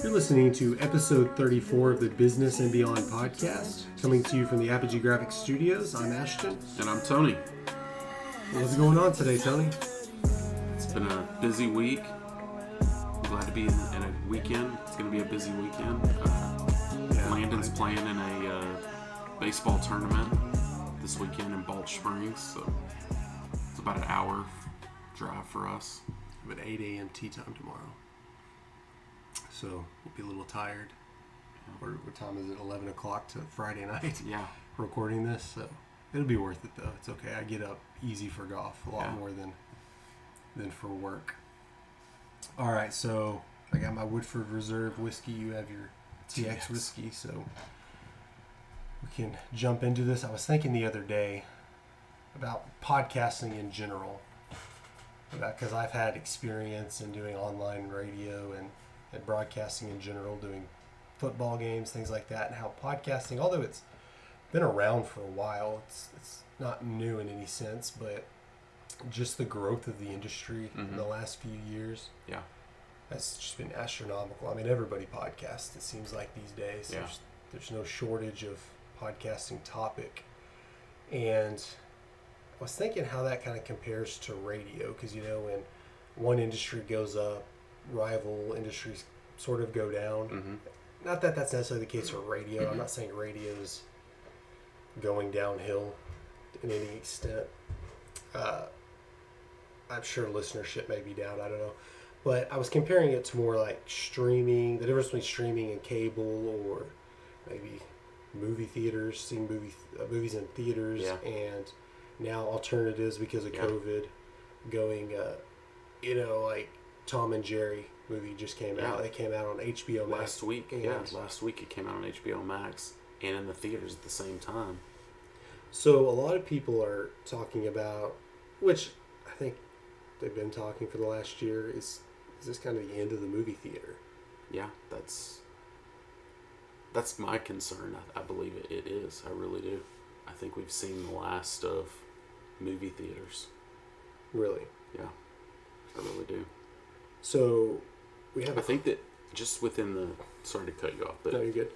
You're listening to episode 34 of the Business and Beyond podcast, coming to you from the Apogee Grafix studios. I'm Ashton. And I'm Tony. What's going on today, Tony? It's been a busy week. I'm glad to be in a weekend. It's going to be a busy weekend. Landon's playing in a baseball tournament this weekend in Balch Springs, so it's about an hour drive for us. We have an 8 a.m. tee time tomorrow. So we'll be a little tired. Or what time is it? 11 o'clock to Friday night. Yeah. Recording this, so it'll be worth it though. It's okay. I get up easy for golf, a lot more than for work. All right, so I got my Woodford Reserve whiskey. You have your TX whiskey, so we can jump into this. I was thinking the other day about podcasting in general, because I've had experience in doing online radio and broadcasting in general, doing football games, things like that, and how podcasting, although it's been around for a while, it's not new in any sense, but just the growth of the industry in the last few years, has just been astronomical. I mean, everybody podcasts, it seems like these days. Yeah. There's no shortage of podcasting topic, and I was thinking how that kind of compares to radio, because when one industry goes up, rival industries sort of go down. Not that that's necessarily the case for radio. I'm not saying radio's going downhill in any extent. I'm sure listenership may be down, I don't know. But I was comparing it to more like streaming, the difference between streaming and cable, or maybe movie theaters, seeing movies in theaters, and now alternatives because of COVID going, like Tom and Jerry movie just came out. It came out on HBO Max. Last week it came out on HBO Max and in the theaters at the same time. So a lot of people are talking about, which I think they've been talking for the last year, is this kind of the end of the movie theater? Yeah, that's my concern. I believe it is. I really do. I think we've seen the last of movie theaters. Really? Yeah, I really do. So I think that just within the, sorry to cut you off, but no, you're good.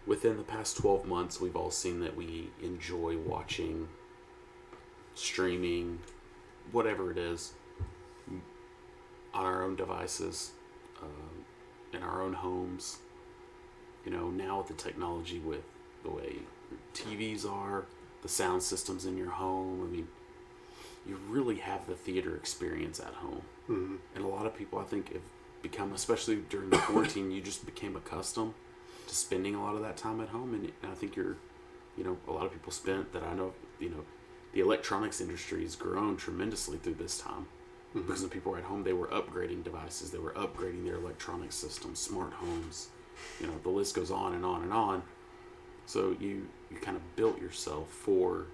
Within the past 12 months, we've all seen that we enjoy watching, streaming, whatever it is, on our own devices, in our own homes. Now with the technology, with the way TVs are, the sound systems in your home, I mean, you really have the theater experience at home. And a lot of people, I think, have become, especially during the quarantine, you just became accustomed to spending a lot of that time at home. And I think a lot of people spent that I know, the electronics industry has grown tremendously through this time. Because when people were at home, they were upgrading devices, they were upgrading their electronic systems, smart homes, the list goes on and on and on. So you kind of built yourself for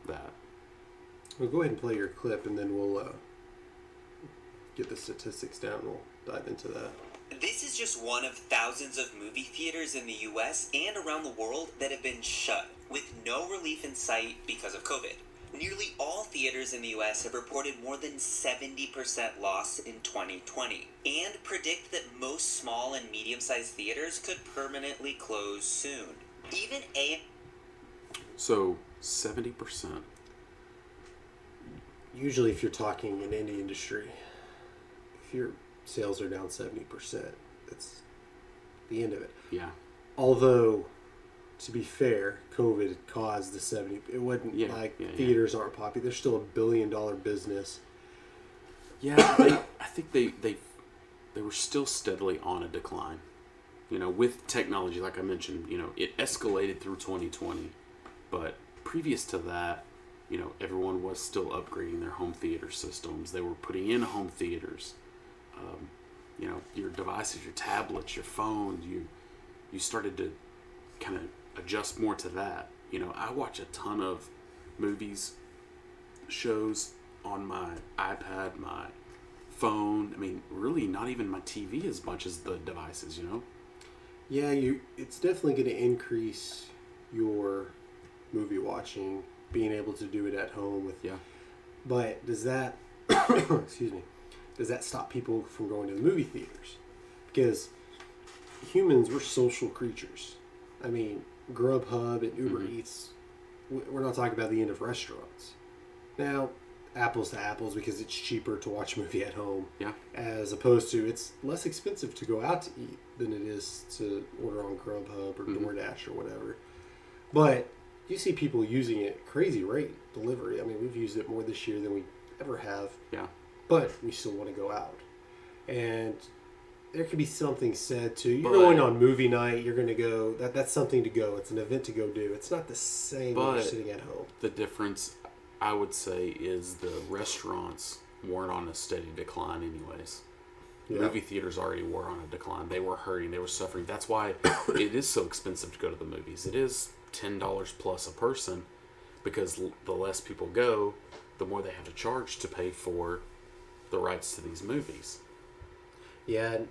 that. Well, go ahead and play your clip, and then we'll get the statistics down, and we'll dive into that. This is just one of thousands of movie theaters in the U.S. and around the world that have been shut, with no relief in sight because of COVID. Nearly all theaters in the U.S. have reported more than 70% loss in 2020, and predict that most small and medium-sized theaters could permanently close soon. So 70%. Usually, if you're talking in any industry, if your sales are down 70%, that's the end of it. Yeah. Although, to be fair, COVID caused the 70. It wasn't theaters aren't popular. They're still $1 billion business. Yeah, I think they were still steadily on a decline. With technology, like I mentioned, it escalated through 2020, but previous to that, everyone was still upgrading their home theater systems. They were putting in home theaters. Your devices, your tablets, your phones, you started to kind of adjust more to that. I watch a ton of movies, shows on my iPad, my phone. I mean, really not even my TV as much as the devices, Yeah, it's definitely going to increase your movie watching, being able to do it at home with. Yeah. But does that, excuse me, does that stop people from going to the movie theaters? Because humans, we're social creatures. I mean, Grubhub and Uber Eats, we're not talking about the end of restaurants. Now, apples to apples, because it's cheaper to watch a movie at home. Yeah. As opposed to, it's less expensive to go out to eat than it is to order on Grubhub or DoorDash or whatever. But you see people using it crazy rate delivery. I mean, we've used it more this year than we ever have. Yeah. But we still want to go out. And there could be something said to, you're going on movie night, you're going to go, that's something to go. It's an event to go do. It's not the same when you're sitting at home. The difference, I would say, is the restaurants weren't on a steady decline anyways. Yeah. Movie theaters already were on a decline. They were hurting. They were suffering. That's why it is so expensive to go to the movies. It is $10 plus a person, because the less people go, the more they have to charge to pay for the rights to these movies. Yeah, and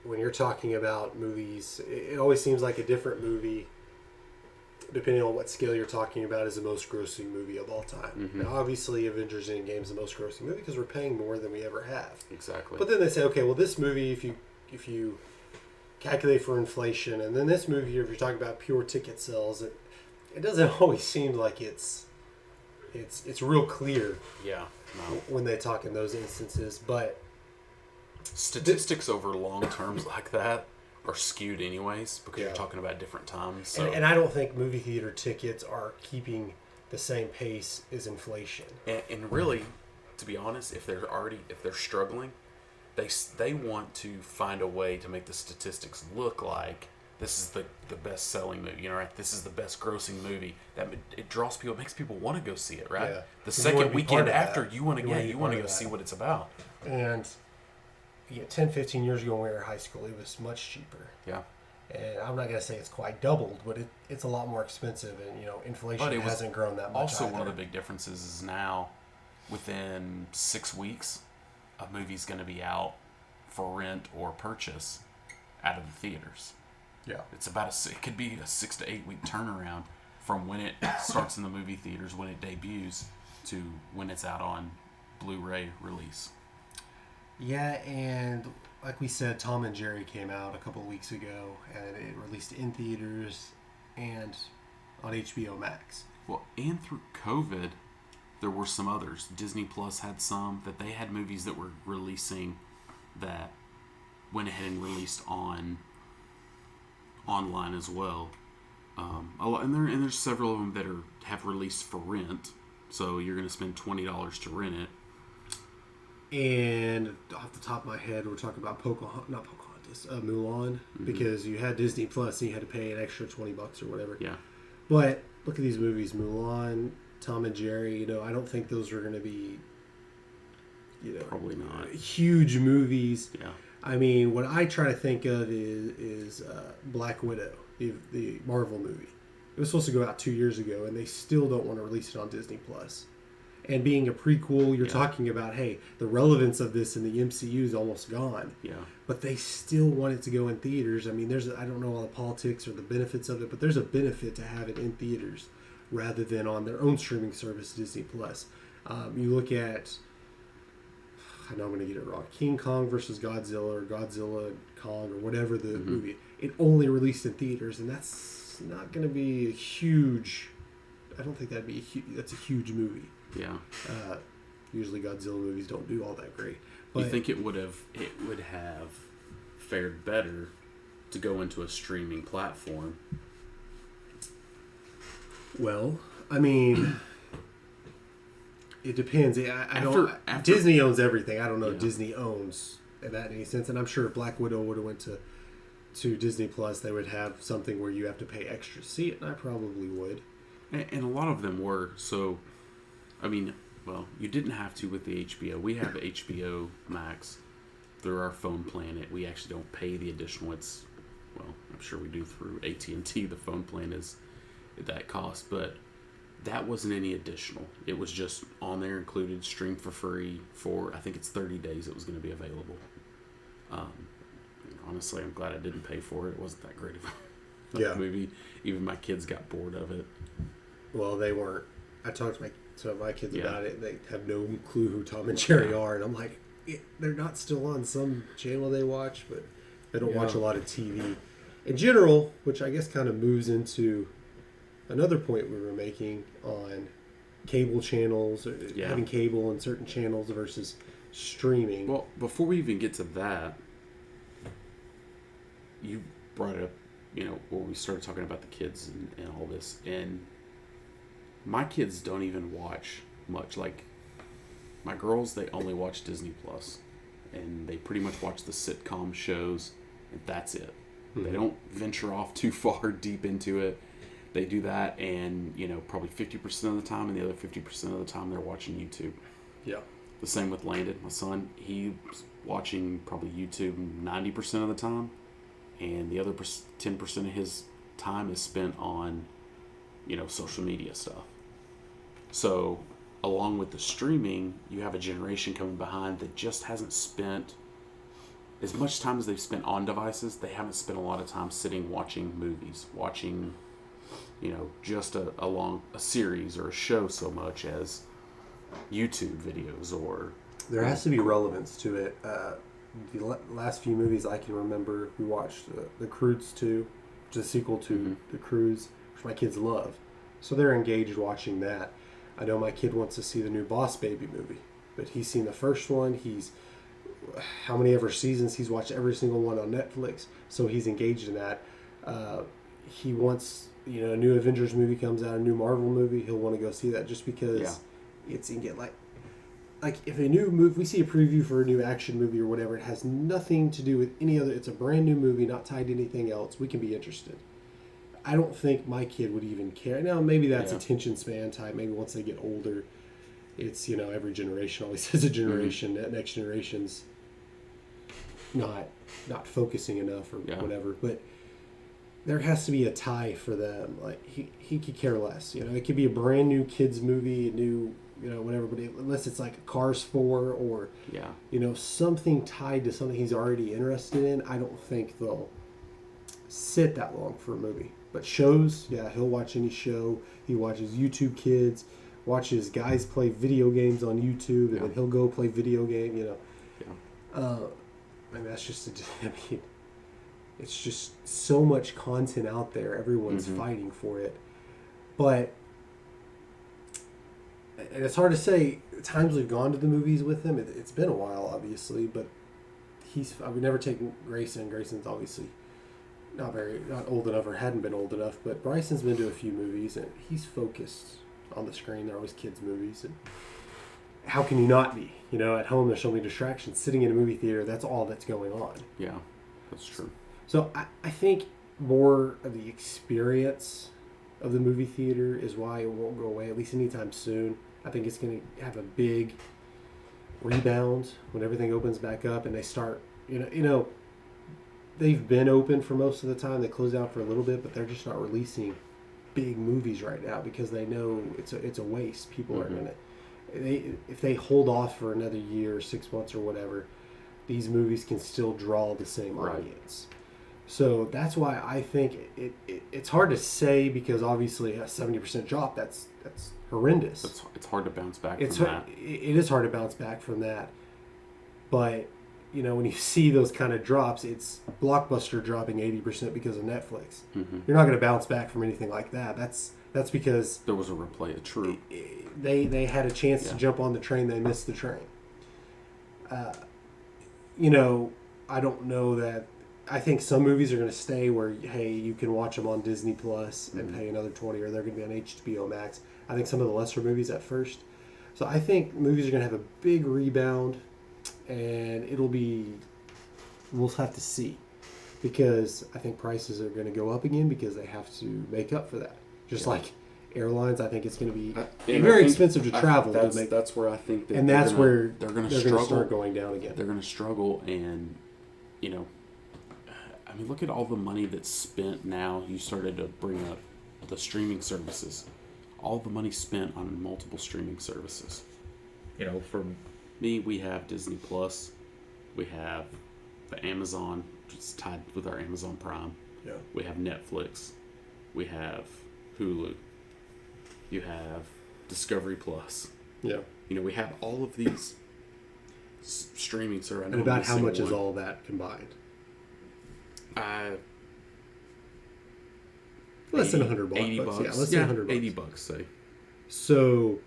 when you're talking about movies, it always seems like a different movie, depending on what scale you're talking about, is the most grossing movie of all time. Now, obviously, Avengers Endgame is the most grossing movie because we're paying more than we ever have. Exactly. But then they say, okay, well, this movie, if you calculate for inflation, and then this movie, if you're talking about pure ticket sales, it doesn't always seem like it's real clear. Yeah. No. When they talk in those instances, but statistics over long terms like that are skewed anyways, because you're talking about different times. So. And I don't think movie theater tickets are keeping the same pace as inflation. And really, to be honest, if they're struggling, they want to find a way to make the statistics look like this is the best selling movie, right? This is the best grossing movie. That it draws people, it makes people want to go see it, right? Yeah. The second weekend after, you want to go see what it's about. And 10, 15 years ago when we were in high school, it was much cheaper. Yeah. And I'm not going to say it's quite doubled, but it's a lot more expensive, and inflation hasn't grown that much. Also, one of the big differences is now, within 6 weeks, a movie's going to be out for rent or purchase out of the theaters. Yeah, it could be a 6 to 8 week turnaround from when it starts in the movie theaters, when it debuts, to when it's out on Blu-ray release. Yeah, and like we said, Tom and Jerry came out a couple of weeks ago, and it released in theaters and on HBO Max. Well, and through COVID, there were some others. Disney Plus had some that they had movies that were releasing that went ahead and released online as well. And there's several of them that have released for rent, so you're going to spend $20 to rent it. And off the top of my head, we're talking about Mulan, because you had Disney Plus and you had to pay an extra $20 or whatever. Yeah. But look at these movies, Mulan, Tom and Jerry. I don't think those are going to be, probably not huge movies. Yeah. I mean, what I try to think of is Black Widow, the Marvel movie. It was supposed to go out 2 years ago, and they still don't want to release it on Disney Plus. And being a prequel, you're talking about, hey, the relevance of this in the MCU is almost gone. Yeah. But they still want it to go in theaters. I mean, I don't know all the politics or the benefits of it, but there's a benefit to have it in theaters rather than on their own streaming service, Disney Plus. You look at, I know I'm going to get it wrong, King Kong versus Godzilla, or Godzilla Kong, or whatever the movie. It only released in theaters, and that's not going to be a huge. I don't think that's a huge movie. Yeah. Usually Godzilla movies don't do all that great. But you think it would have fared better to go into a streaming platform? Well, I mean, it depends. Disney owns everything. I don't know if Disney owns that in any sense. And I'm sure if Black Widow would have went to Disney Plus, they would have something where you have to pay extra to see it, and I probably would. And a lot of them were. So, I mean, well, you didn't have to with the HBO. We have HBO Max through our phone plan. We actually don't pay the additional. I'm sure we do through AT&T. The phone plan is at that cost, but that wasn't any additional. It was just on there, included, streamed for free for, I think it's 30 days it was going to be available. Honestly, I'm glad I didn't pay for it. It wasn't that great of a movie. Even my kids got bored of it. Well, they weren't. I talked to my kids about it, and they have no clue who Tom and Jerry are, and I'm like, they're not still on some channel they watch, but they don't watch a lot of TV in general, which I guess kind of moves into another point we were making on cable channels, or having cable on certain channels versus streaming. Well, before we even get to that, you brought it up, when we started talking about the kids and all this, and my kids don't even watch much. Like, my girls, they only watch Disney Plus, and they pretty much watch the sitcom shows, and that's it. Mm-hmm. They don't venture off too far deep into it. They do that, and probably 50% of the time, and the other 50% of the time they're watching YouTube. Yeah. The same with Landon, my son. He's watching probably YouTube 90% of the time, and the other 10% of his time is spent on, social media stuff. So, along with the streaming, you have a generation coming behind that just hasn't spent as much time as they've spent on devices. They haven't spent a lot of time sitting watching movies, watching, just a series or a show so much as YouTube videos or... There has to be relevance to it. The last few movies I can remember, we watched The Croods 2, which is a sequel to The Croods, which my kids love. So they're engaged watching that. I know my kid wants to see the new Boss Baby movie, but he's seen the first one. He's how many ever seasons, he's watched every single one on Netflix, so he's engaged in that. He wants, a new Avengers movie comes out, a new Marvel movie, he'll want to go see that just because it's in get like if a new movie, we see a preview for a new action movie or whatever, it has nothing to do with any other, it's a brand new movie, not tied to anything else, we can be interested. I don't think my kid would even care. Now, maybe that's attention span type. Maybe once they get older, it's, every generation always has a generation. That next generation's not focusing enough or whatever. But there has to be a tie for them. Like, he could care less. It could be a brand new kids movie, a new, whatever. But unless it's like Cars 4 or, something tied to something he's already interested in, I don't think they'll sit that long for a movie. But shows, he'll watch any show. He watches YouTube Kids, watches guys play video games on YouTube, and then he'll go play video game, that's just, it's just so much content out there. Everyone's fighting for it. But, and it's hard to say, times we've gone to the movies with him, it's been a while, obviously, but I would never take Grayson. Grayson's obviously not old enough or hadn't been old enough, but Bryson's been to a few movies and he's focused on the screen. They're always kids' movies, and how can you not be? At home there's so many distractions. Sitting in a movie theater, that's all that's going on. Yeah, that's true. So I think more of the experience of the movie theater is why it won't go away, at least anytime soon. I think it's going to have a big rebound when everything opens back up and they start, they've been open for most of the time. They closed down for a little bit, but they're just not releasing big movies right now because they know it's a waste. People aren't going to... If they hold off for another year, 6 months or whatever, these movies can still draw the same audience. So that's why I think it's hard to say, because obviously a 70% drop, that's horrendous. It's hard to bounce back from that. It is hard to bounce back from that. But, when you see those kind of drops, it's Blockbuster dropping 80% because of Netflix. Mm-hmm. You're not going to bounce back from anything like that. That's because... There was a replay of True. They had a chance to jump on the train. They missed the train. I don't know that... I think some movies are going to stay where, hey, you can watch them on Disney Plus and pay another $20, or they're going to be on HBO Max. I think some of the lesser movies at first. So I think movies are going to have a big rebound, and we'll have to see, because I think prices are going to go up again because they have to make up for that. Just like airlines, I think it's going to be very expensive to travel. That's where I think that they're going to start going down again. They're going to struggle, and look at all the money that's spent now. You started to bring up the streaming services. All the money spent on multiple streaming services. For me, we have Disney Plus. We have the Amazon, which is tied with our Amazon Prime. Yeah. We have Netflix. We have Hulu. You have Discovery Plus. Yeah. We have all of these streaming service. And about how much is all that combined? Less than $100. $80. Yeah, less than $100. $80, say. So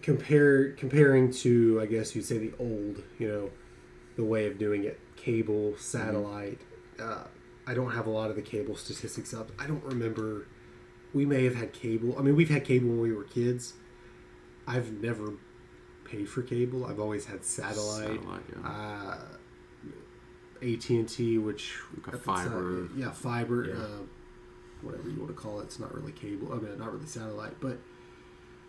comparing to, I guess you'd say, the old, the way of doing it, cable, satellite. I don't have a lot of the cable statistics up. I don't remember. We may have had cable. I mean, we've had cable when we were kids. I've never paid for cable. I've always had satellite. AT&T, which fiber. Fiber. Yeah. Whatever you want to call it. It's not really cable. I mean, not really satellite, but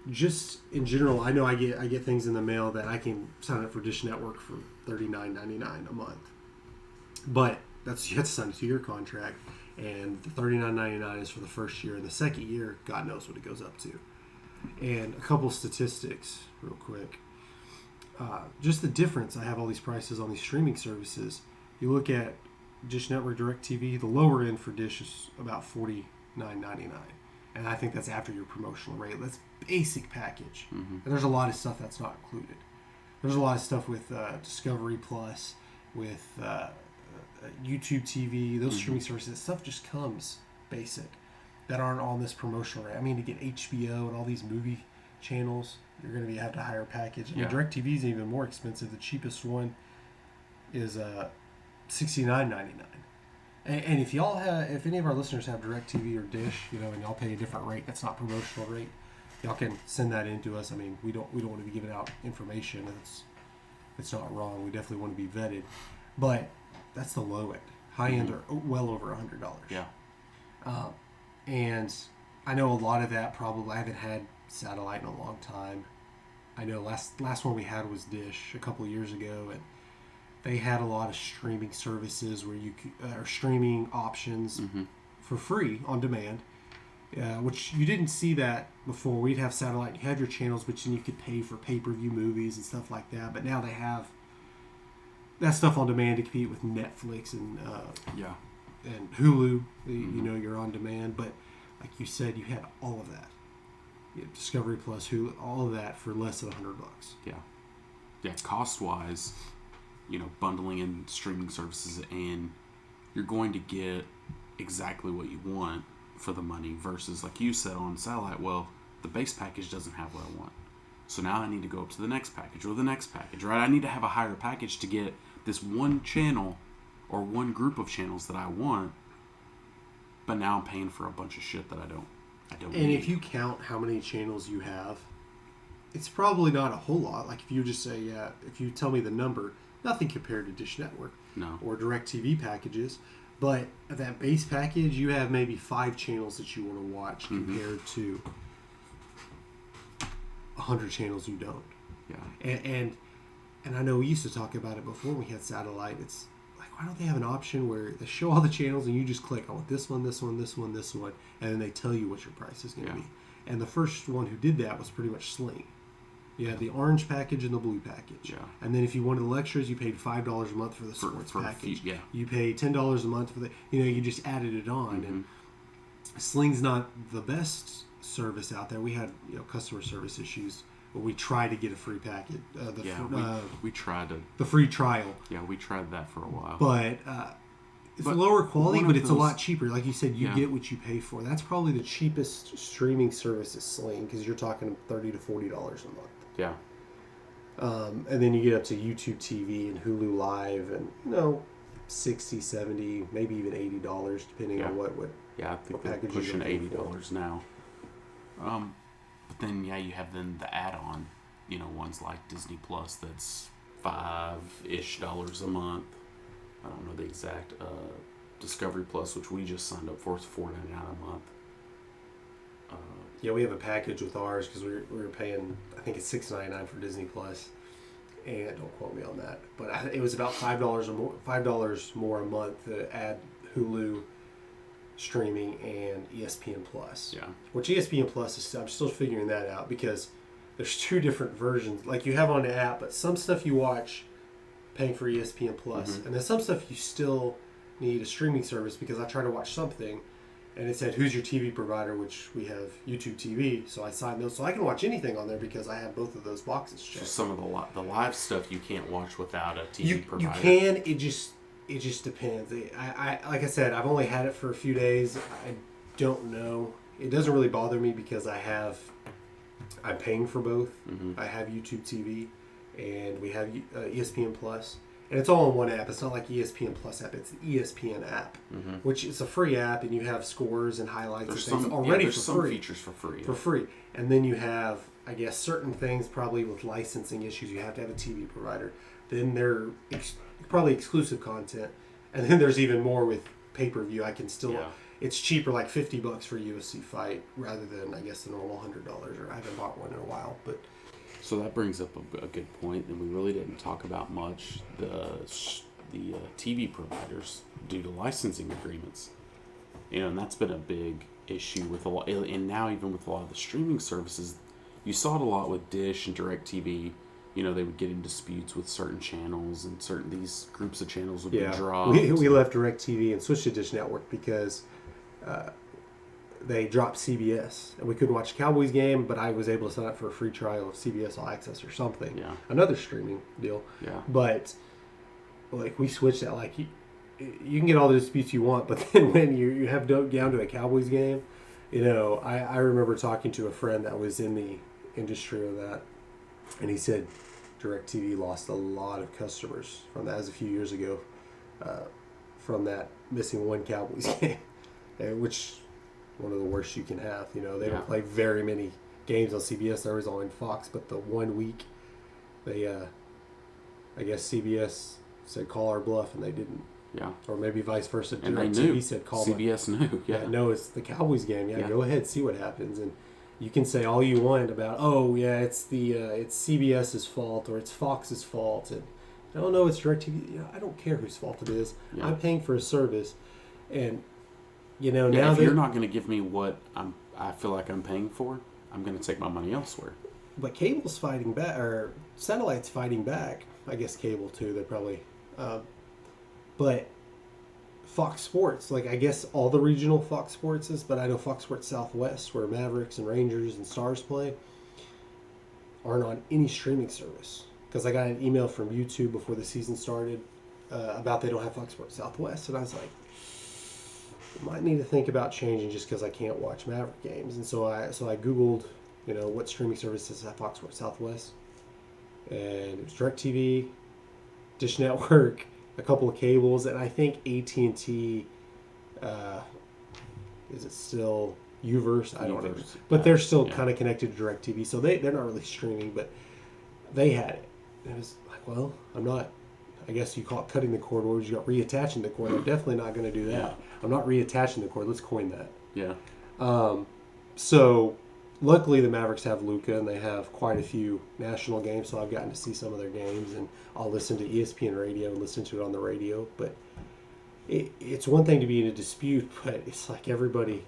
just in general, I know I get things in the mail that I can sign up for Dish Network for $39.99 a month. But you have to sign a 2-year contract, and the $39.99 is for the first year, and the second year, God knows what it goes up to. And a couple statistics, real quick. Just the difference. I have all these prices on these streaming services. You look at Dish Network, DirecTV, the lower end for Dish is about $49.99. And I think that's after your promotional rate. That's basic package. And there's a lot of stuff that's not included. There's a lot of stuff with Discovery Plus, with YouTube TV, those streaming services. Stuff just comes basic that aren't on this promotional rate. I mean, to get HBO and all these movie channels, you're going to have to hire a package. And DirecTV is even more expensive. The cheapest one is $69.99. And if any of our listeners have DirecTV or Dish, and y'all pay a different rate, that's not promotional rate, y'all can send that in to us. I mean, we don't want to be giving out information. It's not wrong. We definitely want to be vetted, but that's the low end. High end are well over $100. Yeah. And I know a lot of that probably, I haven't had satellite in a long time. I know last one we had was Dish a couple of years ago, and they had a lot of streaming services where you could, or streaming options for free on demand, which you didn't see that before. We'd have satellite, you had your channels, but then you could pay for pay-per-view movies and stuff like that. But now they have that stuff on demand to compete with Netflix and Hulu. You're on demand. But like you said, you had all of that. You had Discovery Plus, Hulu, all of that for less than $100. Yeah, cost-wise, bundling in streaming services, and you're going to get exactly what you want for the money versus, like you said, on satellite, well, the base package doesn't have what I want. So now I need to go up to the next package or the next package, right? I need to have a higher package to get this one channel or one group of channels that I want, but now I'm paying for a bunch of shit that I don't and need. If you count how many channels you have, it's probably not a whole lot. Like if you just say, if you tell me the number, nothing compared to Dish Network or DirecTV packages. But that base package, you have maybe 5 channels that you want to watch compared to 100 channels you don't. Yeah. And I know we used to talk about it before we had satellite. It's like, why don't they have an option where they show all the channels and you just click, I want this one, this one, this one, this one, and then they tell you what your price is going to be. And the first one who did that was pretty much Sling. You had the orange package and the blue package. Yeah. And then if you wanted the extras, you paid $5 a month for the sports package. You pay $10 a month for the, you just added it on. And Sling's not the best service out there. We had, customer service issues, but we tried to get a free package. We tried to. The free trial. Yeah, we tried that for a while. But it's lower quality, but it's a lot cheaper. Like you said, you get what you pay for. That's probably the cheapest streaming service is Sling, because you're talking $30 to $40 a month. Yeah. And then you get up to YouTube TV and Hulu Live and, $60, $70, maybe even $80, depending on what I think they're pushing $80 now. But then, you have then the add-on, ones like Disney Plus that's $5-ish a month. I don't know the exact. Discovery Plus, which we just signed up for, is $4.99 a month. We have a package with ours because we were paying, I think it's $6.99 for Disney Plus, and don't quote me on that, but it was about $5 more a month to add Hulu streaming and ESPN Plus. Yeah. Which ESPN Plus is, I'm still figuring that out because there's 2 different versions. Like you have on the app, but some stuff you watch paying for ESPN Plus, and then some stuff you still need a streaming service because I try to watch something. and it said, "Who's your TV provider?" Which we have YouTube TV, so I signed those, so I can watch anything on there because I have both of those boxes checked. So some of the live stuff you can't watch without a TV provider. You can. It just depends. I like I said, I've only had it for a few days. I don't know. It doesn't really bother me because I'm paying for both. I have YouTube TV, and we have ESPN Plus, and it's all in one app. It's not like ESPN Plus app. It's the ESPN app, which is a free app, and you have scores and highlights and things already for some free. Features for free. For free, and then you have, I guess, certain things probably with licensing issues. You have to have a TV provider. Then they're probably exclusive content, and then there's even more with pay-per-view. I can still. Yeah. It's cheaper, like $50 for a UFC fight, rather than, I guess, the normal $100. Or I haven't bought one in a while, but. So that brings up a good point, and we really didn't talk about much the TV providers due to licensing agreements. And that's been a big issue with a lot, and now even with a lot of the streaming services, you saw it a lot with Dish and DirecTV. They would get in disputes with certain channels, and these groups of channels would be dropped. We left DirecTV and switched to Dish Network because they dropped CBS, and we couldn't watch a Cowboys game, but I was able to sign up for a free trial of CBS All Access or something. Yeah. Another streaming deal. Yeah. But we switched that. You can get all the disputes you want, but then when you have down to a Cowboys game, I remember talking to a friend that was in the industry of that, and he said DirecTV lost a lot of customers from that. As a few years ago, from that missing one Cowboys game, which one of the worst you can have. They don't play very many games on CBS. They're always on Fox, but the 1 week, they, I guess CBS said call our bluff, and they didn't. Yeah. Or maybe vice versa. And they knew. TV said call. CBS knew. Yeah. No, it's the Cowboys game. Yeah, go ahead, see what happens, and you can say all you want about, it's CBS's fault or it's Fox's fault, and no, it's DirecTV. I don't care whose fault it is. Yeah. I'm paying for a service, and now if you're not going to give me what I feel like I'm paying for, I'm going to take my money elsewhere. But cable's fighting back, or satellite's fighting back. I guess cable too. They're probably, but Fox Sports, I guess all the regional Fox Sports is, but I know Fox Sports Southwest, where Mavericks and Rangers and Stars play, aren't on any streaming service. Because I got an email from YouTube before the season started about they don't have Fox Sports Southwest, and I was like, I might need to think about changing just because I can't watch Maverick games. And so I Googled, what streaming services have Fox Sports Southwest, and it was DirecTV, Dish Network, a couple of cables, and I think AT&T, is it still Uverse? I don't know. But they're still kind of connected to DirecTV, so they're not really streaming, but they had it. And it was like, well, I'm not, I guess you call it cutting the cord, or you got reattaching the cord. I'm definitely not going to do that. Yeah. I'm not reattaching the cord. Let's coin that. Yeah. So luckily the Mavericks have Luka, and they have quite a few national games, so I've gotten to see some of their games, and I'll listen to ESPN radio and listen to it on the radio. But it's one thing to be in a dispute, but it's like everybody,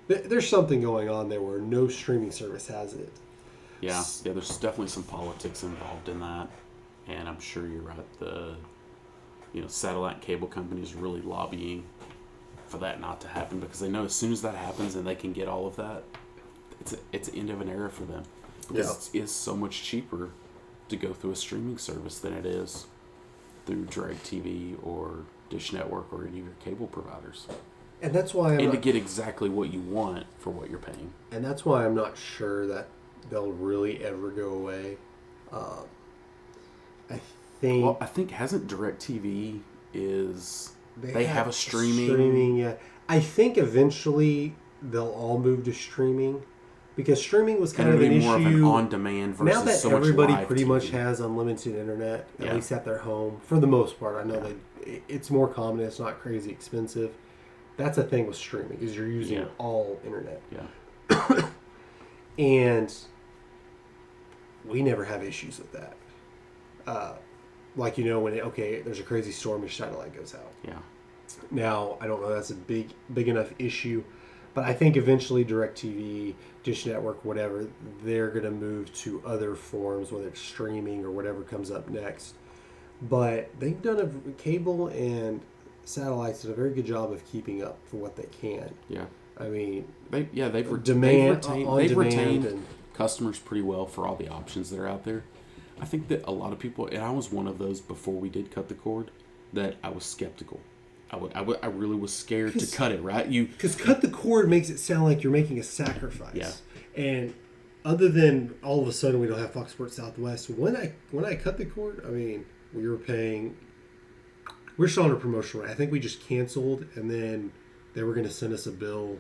there's something going on there where no streaming service has it. Yeah, there's definitely some politics involved in that, and I'm sure you're right. The satellite cable companies really lobbying for that not to happen, because they know as soon as that happens and they can get all of that, it's the end of an era for them. Because it is so much cheaper to go through a streaming service than it is through DirecTV or Dish Network or any of your cable providers. And that's why to get exactly what you want for what you're paying. And that's why I'm not sure that they'll really ever go away. I think hasn't DirecTV they have a streaming. Yeah. I think eventually they'll all move to streaming, because streaming was kind of an issue. More of an on-demand versus now that so much everybody live pretty TV. much has unlimited internet, at least at their home, for the most part. I know it's more common. It's not crazy expensive. That's a thing with streaming, is you're using all internet. Yeah. And we never have issues with that. When there's a crazy storm, your satellite goes out. Yeah. Now, I don't know that's a big enough issue, but I think eventually DirecTV, Dish Network, whatever, they're going to move to other forms, whether it's streaming or whatever comes up next. But they've done cable and satellites did a very good job of keeping up for what they can. Yeah. I mean, they've retained retained customers pretty well for all the options that are out there. I think that a lot of people, and I was one of those before we did cut the cord, that I was skeptical. I really was scared to cut it, right? Because cut the cord makes it sound like you're making a sacrifice. Yeah. And other than all of a sudden we don't have Fox Sports Southwest, when I cut the cord, I mean, we're still on a promotional rate. I think we just canceled, and then they were going to send us a bill,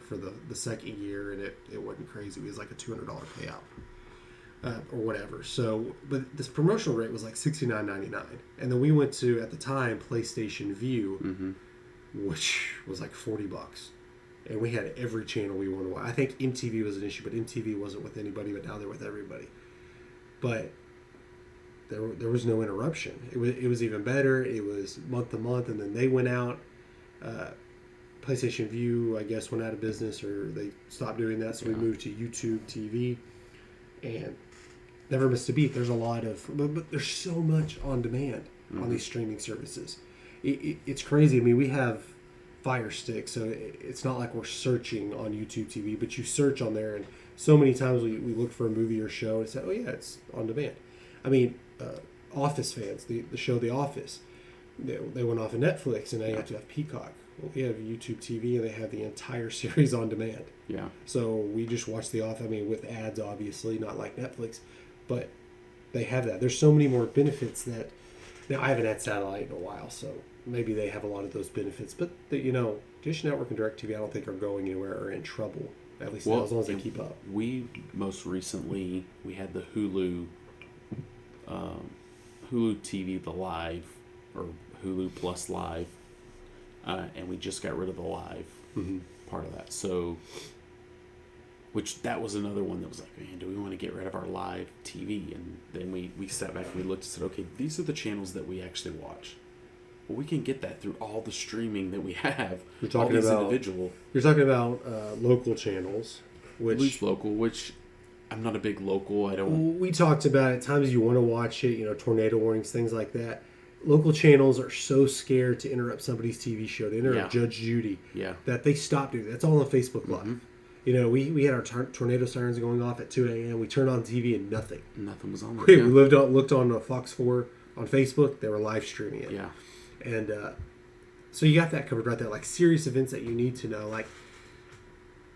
for the second year, and it wasn't crazy. It was like a $200 payout or whatever. So, but this promotional rate was like $69.99, and then we went to, at the time, PlayStation View, which was like $40, and we had every channel we wanted to watch. I think MTV was an issue, but MTV wasn't with anybody, but now they're with everybody. But there was no interruption. It was even better. It was month to month, and then they went out. PlayStation View, I guess, went out of business, or they stopped doing that, so we moved to YouTube TV, and never missed a beat. There's a lot of, but there's so much on demand on these streaming services. It's crazy. I mean, we have Fire Stick, so it's not like we're searching on YouTube TV, but you search on there, and so many times we look for a movie or show and say, oh yeah, it's on demand. I mean, Office fans, the show The Office, they went off of Netflix, and they have to have Peacock. Well, we have YouTube TV, and they have the entire series on demand. Yeah. So we just watch The Office. I mean, with ads, obviously, not like Netflix, but they have that. There's so many more benefits that. Now, I haven't had satellite in a while, so maybe they have a lot of those benefits. But Dish Network and DirecTV, I don't think are going anywhere or in trouble. At least now, as long as they keep up. We most recently had the Hulu TV, the Live, or Hulu Plus Live. And we just got rid of the live part of that. So, which that was another one that was like, man, do we want to get rid of our live TV? And then we sat back and we looked and said, okay, these are the channels that we actually watch. Well, we can get that through all the streaming that we have. You're talking about local channels, which I'm not a big local. I don't. We talked about at times you want to watch it, tornado warnings, things like that. Local channels are so scared to interrupt somebody's TV show, to interrupt Judge Judy, that they stop doing that. That's all on Facebook Live. We had our tornado sirens going off at 2 a.m. We turned on TV and nothing was on there. We looked on Fox 4 on Facebook. They were live streaming it. Yeah. And so you got that covered right there. Like serious events that you need to know. Like,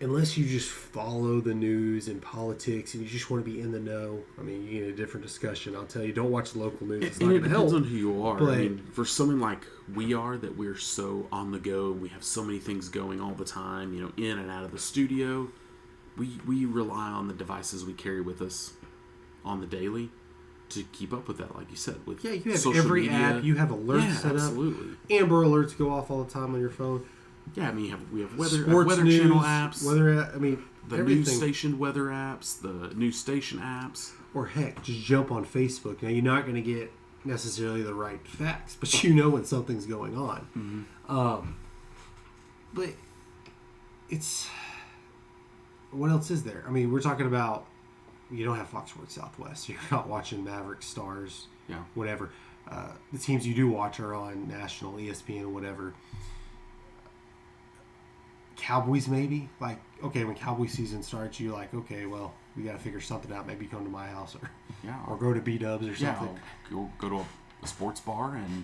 unless you just follow the news and politics and you just want to be in the know, I mean, you get a different discussion. I'll tell you, don't watch the local news. It's not going to help. It depends on who you are. But, I mean, for someone like we are, that we're so on the go, and we have so many things going all the time, in and out of the studio, we rely on the devices we carry with us on the daily to keep up with that, like you said. With you have every media. App, you have alerts set up. Absolutely. Amber alerts go off all the time on your phone. Yeah, I mean, we have weather news, channel apps, the everything. news station weather apps, the news station apps. Or heck, just jump on Facebook. Now, you're not going to get necessarily the right facts, but you know when something's going on. But it's... What else is there? I mean, we're talking about... You don't have Fox Sports Southwest. You're not watching Mavericks, Stars, whatever. The teams you do watch are on national, ESPN, whatever. Cowboys, maybe? Like, okay, when Cowboy season starts, you're like, okay, well, we got to figure something out. Maybe come to my house or go to B-Dubs or something. Yeah, go to a sports bar and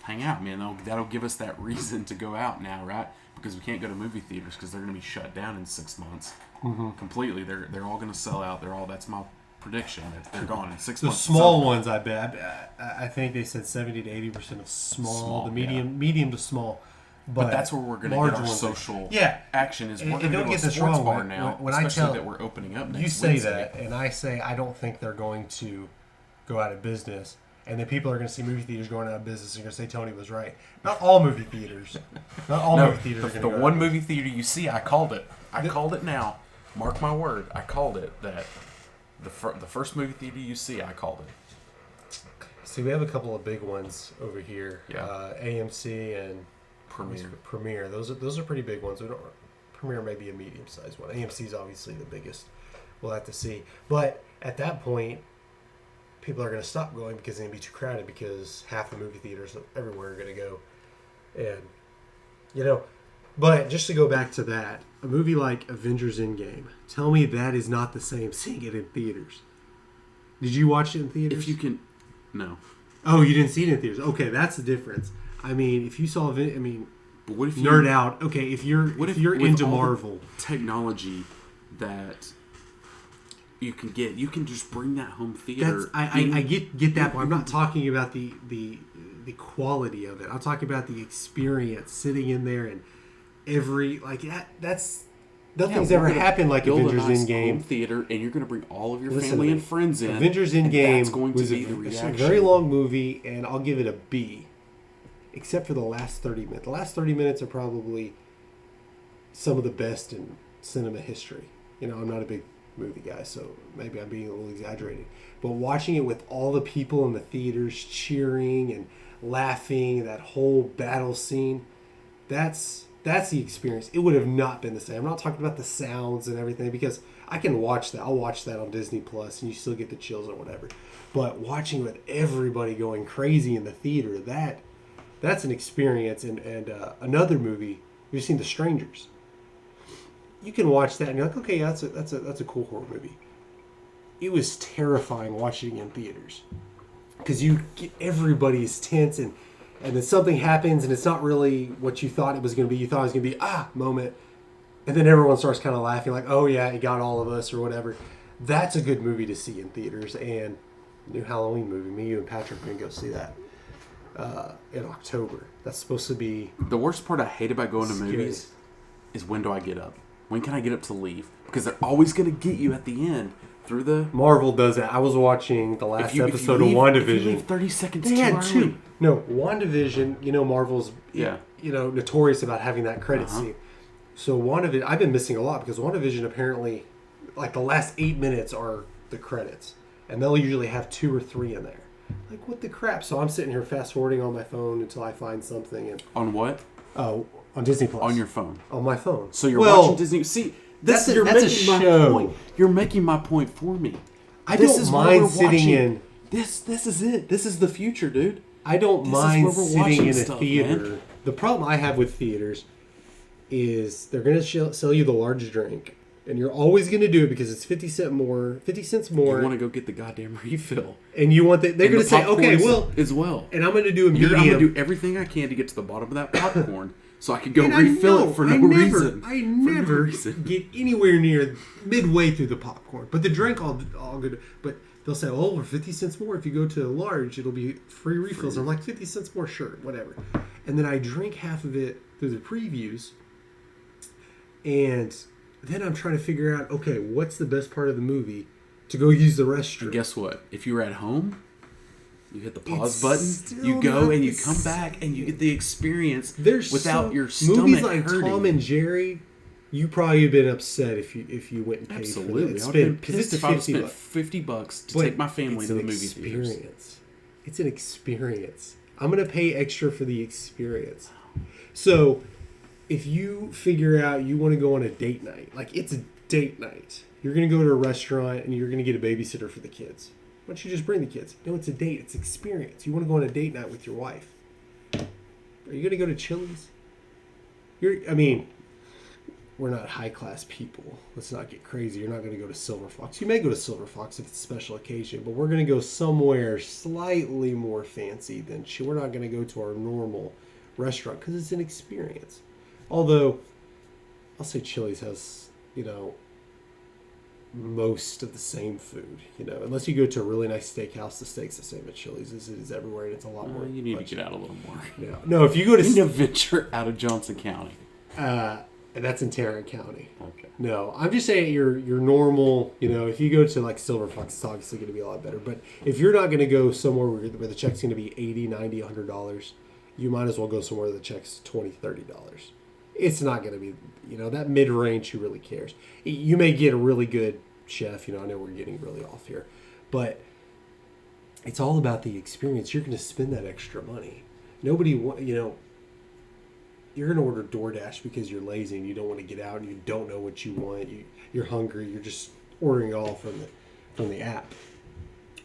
hang out. Man, that'll give us that reason to go out now, right? Because we can't go to movie theaters because they're going to be shut down in 6 months. Completely. They're all going to sell out. That's my prediction. They're gone in 6 months. The small ones, I bet. I think they said 70 to 80% of small, the medium to small. But that's where we're going to get our social action. Is we're going to go to a sports bar now, especially that we're opening up next You say Wednesday. that, and I say I don't think they're going to go out of business. And then people are going to see movie theaters going out of business and going to say Tony was right. Not all movie theaters. Movie theaters are going to go The one movie theater you see, I called it. I called it now. Mark my word. I called it that the first movie theater you see, I called it. See, we have a couple of big ones over here. Yeah. AMC and Premiere. Those are pretty big ones. Premiere may be a medium-sized one. AMC is obviously the biggest. We'll have to see. But at that point, people are going to stop going because it's going to be too crowded because half the movie theaters everywhere are going to go. And, But just to go back to that, a movie like Avengers Endgame, tell me that is not the same seeing it in theaters. Did you watch it in theaters? If you can... No. Oh, you didn't see it in theaters. Okay, that's the difference. I mean, if you saw... But what if you... Nerd out. Okay, if you're into Marvel... technology that... you can just bring that home theater. I get that, but I'm not talking about the quality of it. I'm talking about the experience, sitting in there and that's nothing's ever happened like Avengers Endgame. Home theater, and you're going to bring all of your family and friends in. Avengers Endgame that's going to be the reaction. It's a very long movie, and I'll give it a B, except for the last 30 minutes. The last 30 minutes are probably some of the best in cinema history. I'm not a big movie guy, so maybe I'm being a little exaggerated, but watching it with all the people in the theaters cheering and laughing, that whole battle scene, that's the experience. It would have not been the same. I'm not talking about the sounds and everything, because I can watch that. I'll watch that on Disney Plus, and you still get the chills or whatever. But watching with everybody going crazy in the theater, that's an experience. And another movie, you've seen The Strangers. You can watch that and you're like, okay, yeah, that's a cool horror movie. It was terrifying watching it in theaters, because everybody's tense, and then something happens and it's not really what you thought it was going to be. You thought it was going to be moment, and then everyone starts kind of laughing like, oh yeah, it got all of us or whatever. That's a good movie to see in theaters. And new Halloween movie, me, you, and Patrick are going to go see that in October. That's supposed to be the worst part I hate about going to scary. Movies is, when do I get up? When can I get up to leave? Because they're always going to get you at the end through the... Marvel does that. I was watching the last episode of WandaVision. If you leave 30 seconds they too had early. two. No, WandaVision, Marvel's notorious about having that credit scene. So WandaVision, I've been missing a lot, because WandaVision apparently, like, the last 8 minutes are the credits. And they'll usually have 2 or 3 in there. Like, what the crap? So I'm sitting here fast forwarding on my phone until I find something. And on what? Oh, on Disney Plus. On your phone. On my phone. So you're watching Disney. See, that's a my show. Point. You're making my point for me. I don't mind sitting in. This is it. This is the future, dude. I don't mind sitting in a theater. Man. The problem I have with theaters is they're going to sell you the large drink, and you're always going to do it because it's 50 cents more. You want to go get the goddamn refill, and you want they're going to say, okay, well, as well. And I'm going to do a medium. I'm going to do everything I can to get to the bottom of that popcorn. So I could go refill it for no reason. I never get anywhere near midway through the popcorn. But the drink, all good. But they'll say, oh, for 50 cents more, if you go to large, it'll be free refills. I'm like, 50 cents more, sure, whatever. And then I drink half of it through the previews. And then I'm trying to figure out, okay, what's the best part of the movie to go use the restroom? And guess what? If you were at home... You hit the pause button, you go and you come back and you get the experience without your stomach movies like hurting. Tom and Jerry, you probably have been upset if you went and paid for that. Absolutely. I've been pissed if I spent $50 to take my family to the movie theaters. It's an experience. I'm going to pay extra for the experience. So if you figure out you want to go on a date night, like it's a date night, you're going to go to a restaurant and you're going to get a babysitter for the kids. Why don't you just bring the kids? No, it's a date. It's experience. You want to go on a date night with your wife. Are you going to go to Chili's? We're not high-class people. Let's not get crazy. You're not going to go to Silver Fox. You may go to Silver Fox if it's a special occasion, but we're going to go somewhere slightly more fancy than... We're not going to go to our normal restaurant because it's an experience. Although, I'll say Chili's has, most of the same food, unless you go to a really nice steakhouse. The steak's the same at Chili's as it is everywhere, and it's a lot more. You need to get out a little more. Yeah. No, if you go to... You need to venture out of Johnson County. And that's in Tarrant County. Okay. No, I'm just saying your normal, if you go to like Silver Fox, it's obviously going to be a lot better. But if you're not going to go somewhere where the check's going to be $80, $90, $100, you might as well go somewhere where the check's $20, $30. It's not going to be, that mid-range who really cares. You may get a really good chef, I know we're getting really off here, but it's all about the experience. You're going to spend that extra money. Nobody, you're going to order DoorDash because you're lazy and you don't want to get out and you don't know what you want. You're hungry. You're just ordering it all from the app.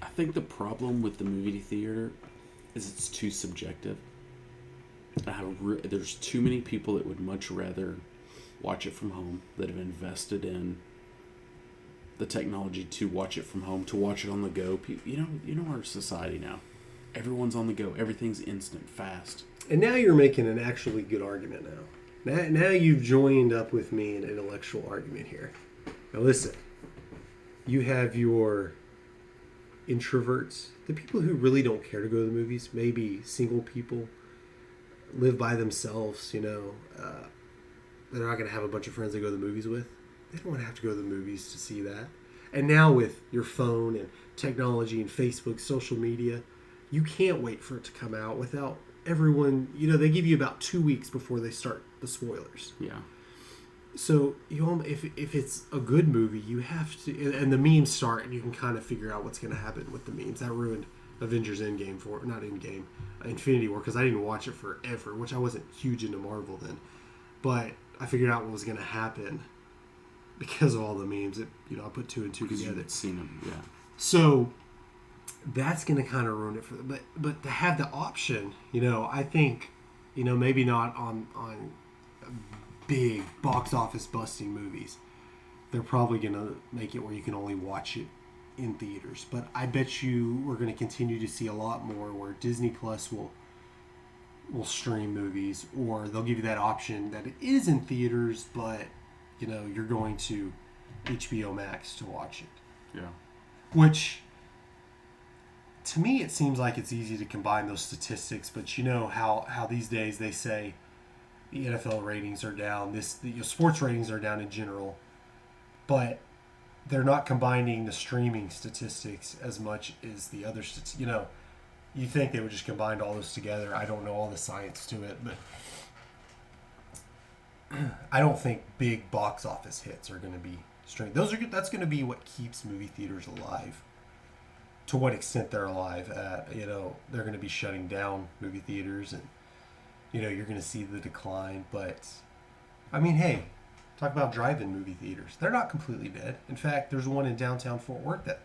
I think the problem with the movie theater is it's too subjective. There's too many people that would much rather watch it from home, that have invested in the technology to watch it from home, to watch it on the go. You know our society now. Everyone's on the go. Everything's instant, fast. And now you're making an actually good argument now. Now you've joined up with me in an intellectual argument here. Now listen, you have your introverts, the people who really don't care to go to the movies, maybe single people, live by themselves, they're not going to have a bunch of friends they go to the movies with. They don't want to have to go to the movies to see that. And now with your phone and technology and Facebook, social media, you can't wait for it to come out without everyone, they give you about 2 weeks before they start the spoilers. Yeah. So if it's a good movie, you have to, and the memes start, and you can kind of figure out what's going to happen with the memes. That ruined Avengers Endgame Infinity War, because I didn't watch it forever, which I wasn't huge into Marvel then, but I figured out what was going to happen because of all the memes. I put 2 and 2 together. You've seen them, yeah. So that's going to kind of ruin it for them. But to have the option, I think, maybe not on big box office busting movies, they're probably going to make it where you can only watch it in theaters. But I bet you we're going to continue to see a lot more where Disney Plus will stream movies, or they'll give you that option that it is in theaters, but you're going to HBO Max to watch it. Yeah. Which, to me, it seems like it's easy to combine those statistics, but how these days they say the NFL ratings are down, sports ratings are down in general, but they're not combining the streaming statistics as much as the other statistics. You think they would just combine all those together. I don't know all the science to it, but I don't think big box office hits are going to be streamed. That's going to be what keeps movie theaters alive. To what extent they're alive at, they're going to be shutting down movie theaters, and you're going to see the decline. But I mean, hey, talk about drive-in movie theaters. They're not completely dead. In fact, there's one in downtown Fort Worth that,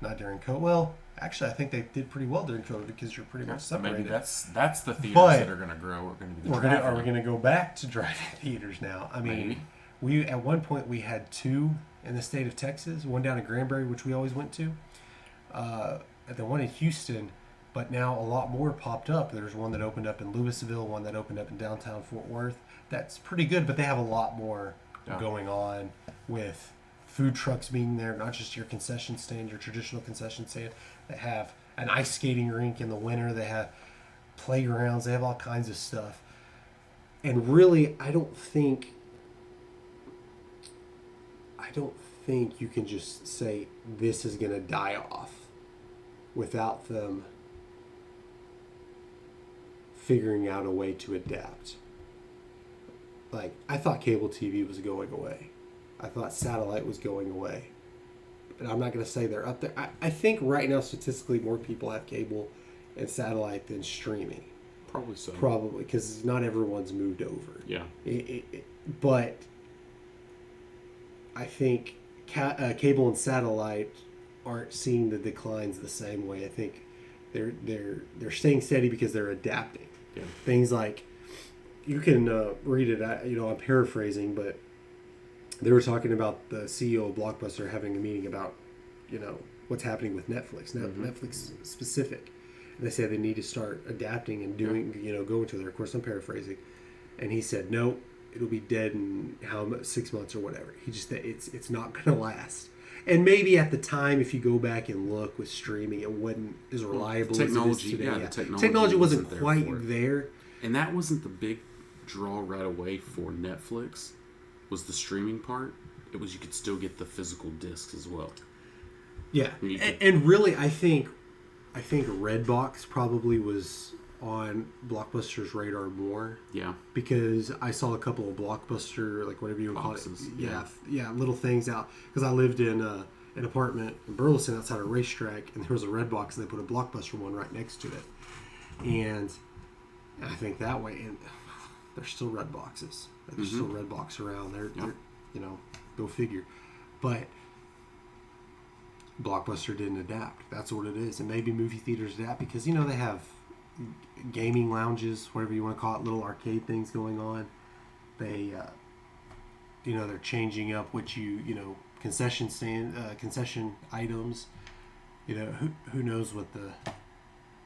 not during COVID. Well, actually, I think they did pretty well during COVID because you're pretty much separated. Maybe that's the theaters that are going to grow. Are going to be the Are we going to go back to drive-in theaters now? I mean, we at one point we had 2 in the state of Texas, one down in Granbury, which we always went to, and the one in Houston. But now a lot more popped up. There's one that opened up in Louisville, one that opened up in downtown Fort Worth. That's pretty good, but they have a lot more going on with food trucks being there, not just your concession stand, your traditional concession stand. They have an ice skating rink in the winter. They have playgrounds. They have all kinds of stuff. And really, I don't think you can just say this is going to die off without them figuring out a way to adapt. Like, I thought cable TV was going away. I thought satellite was going away. And I'm not going to say they're up there. I think right now, statistically, more people have cable and satellite than streaming. Probably so. Probably, because not everyone's moved over. Yeah. But I think cable and satellite aren't seeing the declines the same way. I think they're staying steady because they're adapting. Yeah. Things like, you can read it. I'm paraphrasing, but they were talking about the CEO of Blockbuster having a meeting about, what's happening with Netflix. Now, Netflix specific. And they said they need to start adapting and doing, going to there. Of course, I'm paraphrasing. And he said, no, it'll be dead in 6 months or whatever. He just said it's not going to last. And maybe at the time, if you go back and look with streaming, it wasn't as reliable as it is today. Yeah, the technology wasn't there quite for it. there. And that wasn't the big draw right away for Netflix, was the streaming part. It was you could still get the physical discs as well. Yeah, and really, I think Redbox probably was on Blockbuster's radar more. Yeah. Because I saw a couple of Blockbuster, like whatever you would call it. Yeah, little things out. Because I lived in an apartment in Burleson outside a racetrack, and there was a Redbox, and they put a Blockbuster one right next to it. And I think that way, and there's still Redboxes. There's still Redbox around. They're go figure. But Blockbuster didn't adapt. That's what it is. And maybe movie theaters adapt because, they have gaming lounges, whatever you want to call it, little arcade things going on. They, they're changing up what concession items. Who knows what the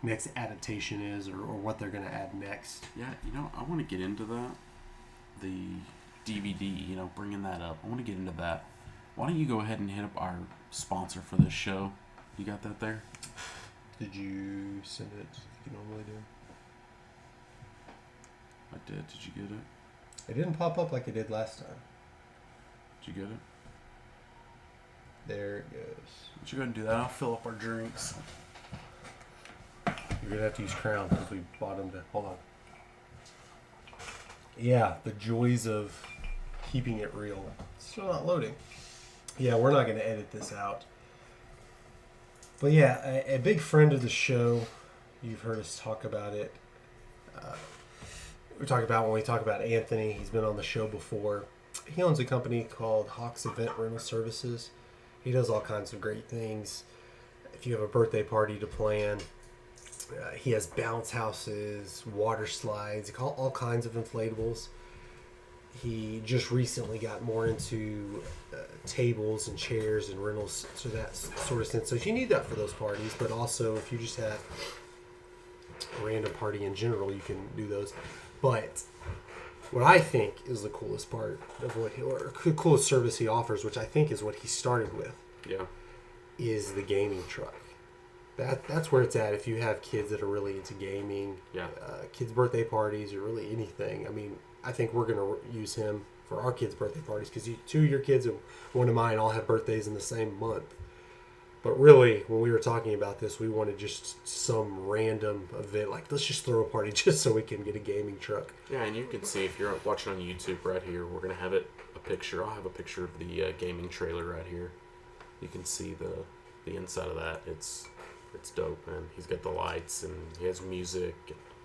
next adaptation is or what they're going to add next. Yeah, I want to get into that. The DVD, bringing that up. I want to get into that. Why don't you go ahead and hit up our sponsor for this show? You got that there? Did you send it like you normally do? I did. Did you get it? It didn't pop up like it did last time. Did you get it? There it goes. Why don't you go ahead and do that? I'll fill up our drinks. You're going to have to use Crown because we bought them to... Hold on. Yeah, the joys of keeping it real. It's still not loading. Yeah, we're not going to edit this out. But yeah, a big friend of the show. You've heard us talk about it. We talk about when we talk about Anthony. He's been on the show before. He owns a company called Hawks Event Rental Services. He does all kinds of great things. If you have a birthday party to plan, he has bounce houses, water slides, all kinds of inflatables. He just recently got more into tables and chairs and rentals, so that sort of sense. So if you need that for those parties, but also if you just have a random party in general, you can do those. But what I think is the coolest part of or coolest service he offers, which I think is what he started with, is the gaming truck. That's where it's at. If you have kids that are really into gaming, kids' birthday parties, or really anything. I mean, I think we're going to use him for our kids' birthday parties because two of your kids and one of mine all have birthdays in the same month. But really, when we were talking about this, we wanted just some random event. Like, let's just throw a party just so we can get a gaming truck. Yeah, and you can see if you're watching on YouTube right here, we're going to have a picture. I'll have a picture of the gaming trailer right here. You can see the inside of that. It's dope, man. He's got the lights and he has music.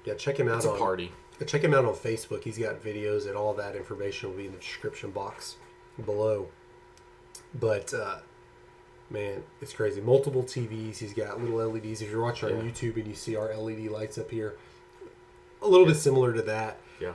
Yeah, check him out. It's a party. Check him out on Facebook. He's got videos, and all that information will be in the description box below. But man, it's crazy. Multiple TVs. He's got little LEDs. If you're watching on YouTube and you see our LED lights up here, a little bit similar to that. Yeah.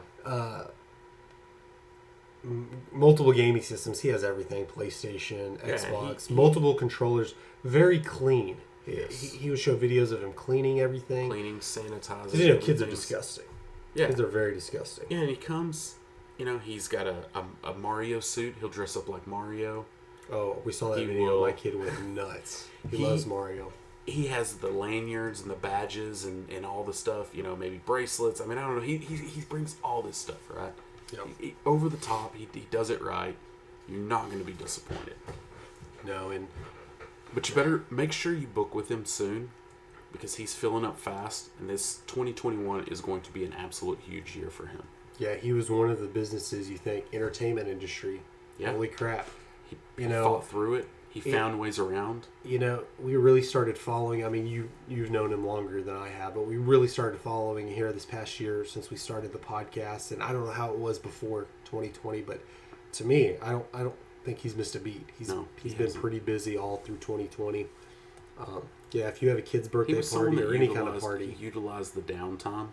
Multiple gaming systems. He has everything: PlayStation, Xbox, multiple controllers. Very clean. Yes. He would show videos of him cleaning everything. Cleaning, sanitizing. Kids are disgusting. Yeah. Kids are very disgusting. Yeah, and he comes, he's got a Mario suit. He'll dress up like Mario. Oh, we saw that video. My kid went nuts. He loves Mario. He has the lanyards and the badges and all the stuff, maybe bracelets. I mean, I don't know. He brings all this stuff, right? Yep. Over the top. He does it right. You're not going to be disappointed. No, but you better make sure you book with him soon because he's filling up fast, and this 2021 is going to be an absolute huge year for him. Yeah, he was one of the businesses you think, entertainment industry. Yeah. Holy crap. He fought through it. He found ways around. We really started following. I mean, you've known him longer than I have, but we really started following here this past year since we started the podcast. And I don't know how it was before 2020, but to me, I don't think he's missed a beat. He's been pretty busy all through 2020. Yeah, if you have a kid's birthday party or any kind of party, he utilized the downtime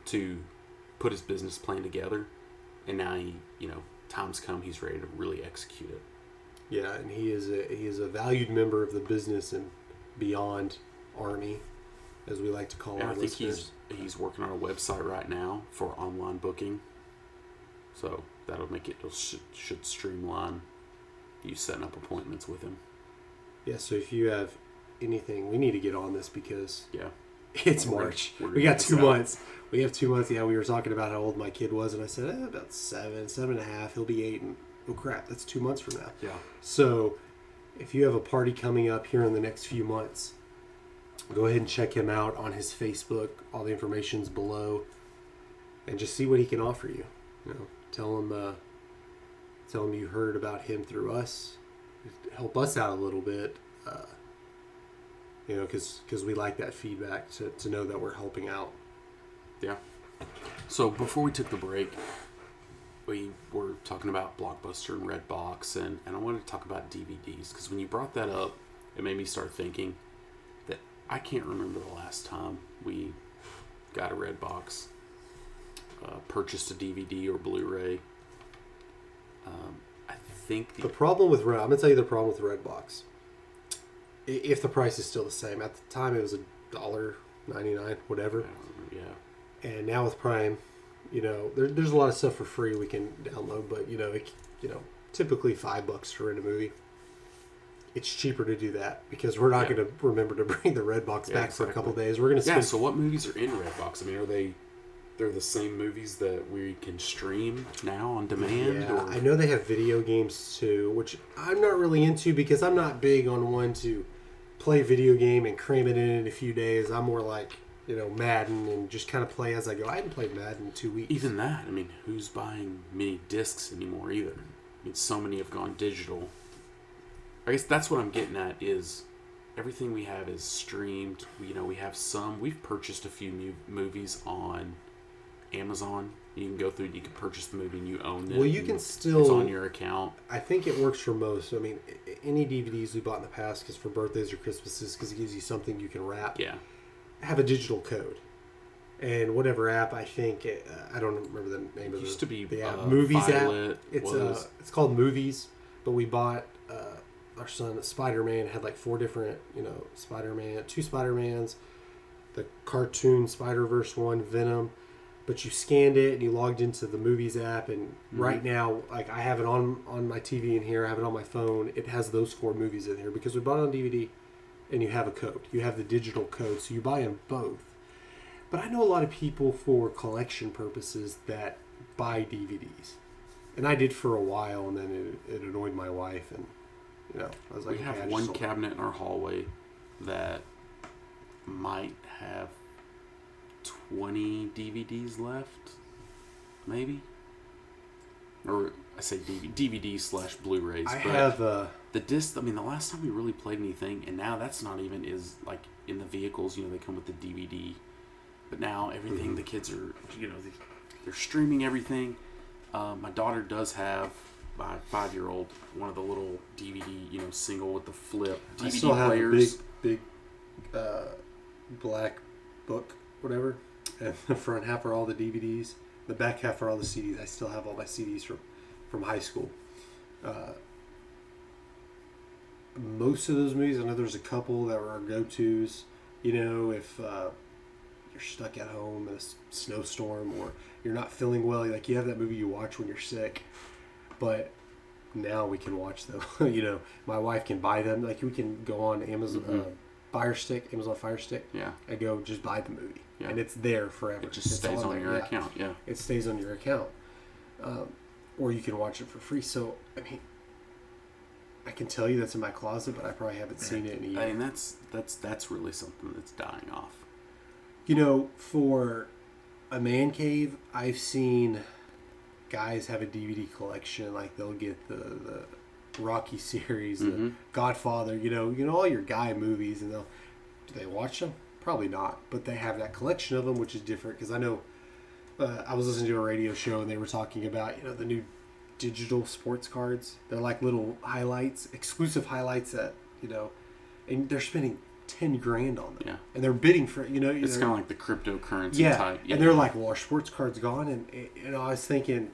to put his business plan together, and now time's come. He's ready to really execute it. Yeah, and he is a valued member of the business and beyond army, as we like to call our listeners. I think he's working on a website right now for online booking, so that'll make it should streamline you setting up appointments with him. Yeah, so if you have anything, we need to get on this because it's March. We got 2 months. We have 2 months. Yeah, we were talking about how old my kid was, and I said about 7.5. He'll be 8, and oh crap, that's 2 months from now. Yeah. So if you have a party coming up here in the next few months, go ahead and check him out on his Facebook. All the information's below, and just see what he can offer you. Tell him you heard about him through us. Help us out a little bit, because we like that feedback to know that we're helping out. Yeah. So before we took the break, we were talking about Blockbuster and Redbox, and I wanted to talk about DVDs, because when you brought that up, it made me start thinking that I can't remember the last time we got a Redbox, purchased a DVD or Blu-ray. I think the problem with I'm going to tell you the problem with Redbox. If the price is still the same, at the time it was $1.99, whatever. Yeah. And now with Prime, there's a lot of stuff for free we can download, but typically $5 to rent a movie. It's cheaper to do that because we're not going to remember to bring the Redbox back for a couple of days. We're going to spend. Yeah. So what movies are in Redbox? I mean, they're the same movies that we can stream now on demand? Yeah, I know they have video games too, which I'm not really into because I'm not big on one to play video game and cram it in a few days. I'm more like, Madden and just kind of play as I go. I haven't played Madden in 2 weeks. Even that, I mean, who's buying mini discs anymore either? I mean, so many have gone digital. I guess that's what I'm getting at is everything we have is streamed. We have we've purchased a few movies on Amazon. You can go through, you can purchase the movie and you own it. Well, you can still... It's on your account. I think it works for most. I mean, any DVDs we bought in the past, because for birthdays or Christmases, because it gives you something you can wrap. Yeah. Have a digital code. And whatever app, I think, I don't remember the name of it. Used to be the app. Movies Violet app. It's called Movies, but we bought our son Spider-Man. It had like 4 different, Spider-Man, 2 Spider-Mans, the cartoon Spider-Verse one, Venom. But you scanned it and you logged into the Movies app, and right now, like I have it on my TV in here, I have it on my phone. It has those 4 movies in here because we bought it on DVD, and you have a code. You have the digital code, so you buy them both. But I know a lot of people for collection purposes that buy DVDs, and I did for a while, and then it annoyed my wife, and I was like, we have one cabinet in our hallway that might have 20 DVDs left, maybe, or I say DVD/Blu-rays. I have the disc. I mean, the last time we really played anything, and now that's not even is like in the vehicles. They come with the DVD, but now everything the kids are, they're streaming everything. My daughter does have my 5-year-old one of the little DVD, single with the flip DVD I still have players. a big black book. Whatever, and the front half are all the DVDs. The back half are all the CDs. I still have all my CDs from high school. Most of those movies, I know there's a couple that were our go-tos. If you're stuck at home in a snowstorm or you're not feeling well, you have that movie you watch when you're sick. But now we can watch them. My wife can buy them. Like we can go on Amazon. Amazon Fire Stick. Yeah. I go just buy the movie. Yeah. And it's there forever. It just stays on your account. Yeah. It stays on your account. Or you can watch it for free. So, I mean, I can tell you that's in my closet, but I probably haven't seen it in a year. I mean, that's really something that's dying off. For a man cave, I've seen guys have a DVD collection. Like they'll get the Rocky series, the Godfather, all your guy movies, and do they watch them? Probably not, but they have that collection of them, which is different. Because I know I was listening to a radio show and they were talking about the new digital sports cards. They're like little highlights, exclusive highlights that and they're spending $10,000 on them. Yeah, and they're bidding for It's kind of like the cryptocurrency type. Yeah, and they're like, well, our sports card's gone, and I was thinking.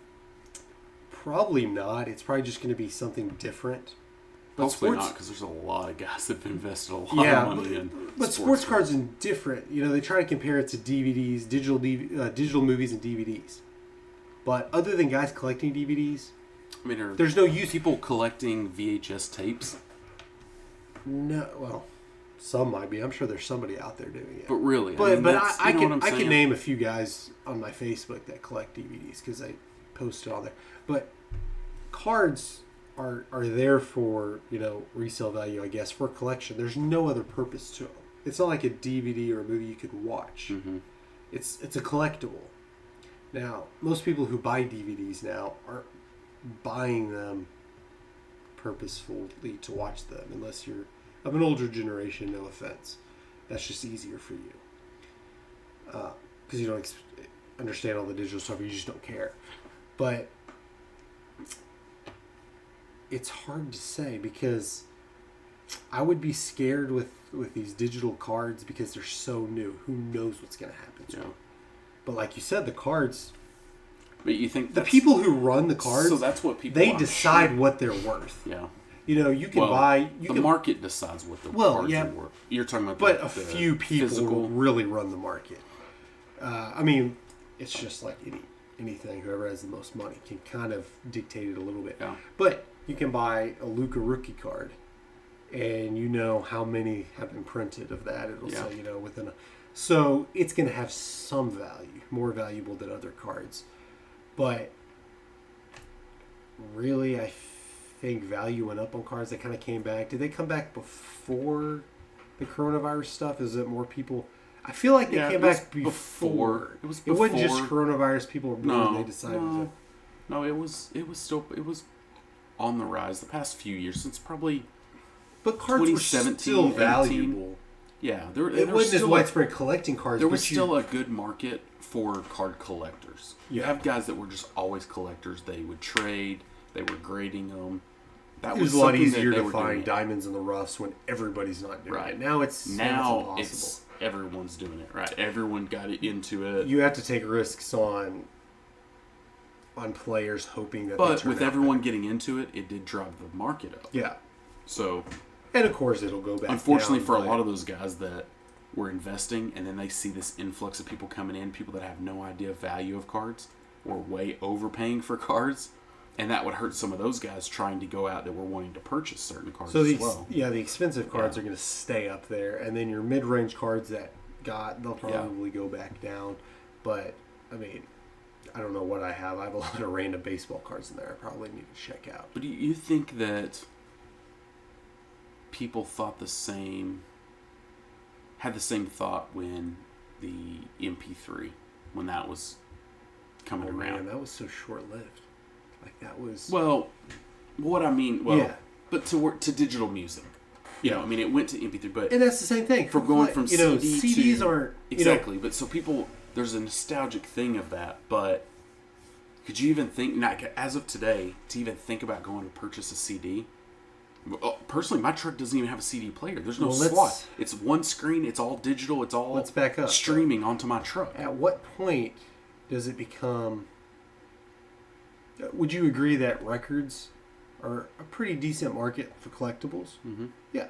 Probably not. It's probably just going to be something different. But hopefully not, because there's a lot of guys that have invested a lot of money in but sports cards are different. They try to compare it to DVDs, digital movies and DVDs. But other than guys collecting DVDs, I mean, there's no use. People collecting VHS tapes? No, well, some might be. I'm sure there's somebody out there doing it. But really, I can name a few guys on my Facebook that collect DVDs because I post it on there. But cards are there for resale value, I guess, for collection. There's no other purpose to them. It's not like a DVD or a movie you could watch. Mm-hmm. It's a collectible. Now, most people who buy DVDs now aren't buying them purposefully to watch them, unless you're of an older generation. No offense, that's just easier for you because you don't understand all the digital stuff. You just don't care, but. It's hard to say because I would be scared with these digital cards because they're so new. Who knows what's going to happen to them? But like you said, the cards. But you think the people who run the cards, so that's what people they decide what they're worth. Yeah. You know, you can buy. The market decides what the cards are worth. You're talking about, but a few people really run the market. I mean, it's just like anything. Whoever has the most money can kind of dictate it a little bit. Yeah. But you can buy a Luka rookie card, and you know how many have been printed of that. It'll say, you know, within a. So it's going to have some value, more valuable than other cards. But really, I think value went up on cards that kind of came back. Did they come back before the coronavirus stuff? Is it more people? I feel like they came back before. It was before. It wasn't just coronavirus. People were bored and they decided to. No, it was on the rise the past few years since probably. But cards were still valuable. Yeah, it wasn't as widespread collecting cards. There was still a good market for card collectors. You Yeah. have guys that were just always collectors. They would trade. They were grading them. It was a lot easier to find diamonds in the roughs when everybody's not doing it. Now it's impossible. Everyone's doing it. Right, everyone got into it. You have to take risks on players hoping that. But with everyone getting into it, it did drive the market up. Yeah. So. And of course, it'll go back. Unfortunately, for a lot of those guys that were investing, and then they see this influx of people coming in, people that have no idea of value of cards, or way overpaying for cards, and that would hurt some of those guys trying to go out that were wanting to purchase certain cards as well. Yeah, the expensive cards are going to stay up there, and then your mid-range cards they'll probably go back down. But I mean, I don't know what I have. I have a lot of random baseball cards in there. I probably need to check out. But do you think that people had the same thought when the MP3, when that was coming around? Man, that was so short-lived. Like that was. Well, what I mean, but to digital music. You know, I mean, it went to MP3, but and that's the same thing. From going from CDs aren't exactly. But so people, there's a nostalgic thing of that. But could you even think, not as of today, to even think about going to purchase a CD? Personally, my truck doesn't even have a CD player. There's no slot. It's one screen. It's all digital. It's all let's back up. Streaming onto my truck. At what point does it become? Would you agree that records are a pretty decent market for collectibles? Mm-hmm. Yeah.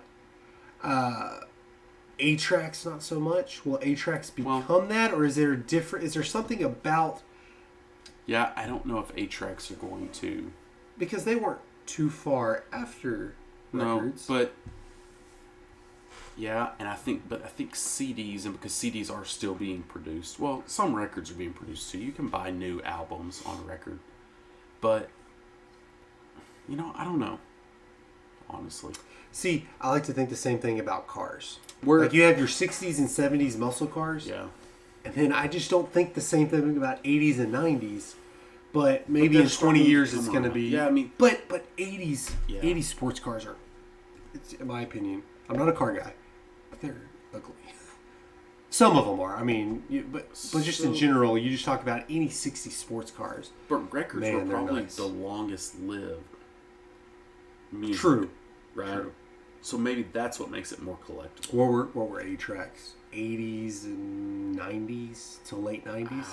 A-tracks not so much. Will A-tracks become that, or is there something about? Yeah, I don't know if A-tracks are going to, because they weren't too far after records. No, but yeah, and I think CDs, and because CDs are still being produced. Well, some records are being produced too. You can buy new albums on record. But, you know, I don't know. Honestly. See, I like to think the same thing about cars. Like you have your 60s and 70s muscle cars. Yeah. And then I just don't think the same thing about 80s and 90s. But maybe in 20 years it's going to be... Yeah, I mean... But 80s sports cars are, in my opinion, I'm not a car guy, but they're ugly. Some of them are. I mean, but just in general, you just talk about any 60 sports cars. But records were probably the longest lived music. True. Right? True. So maybe that's what makes it more collectible. What were A-tracks? 80s and 90s to late 90s?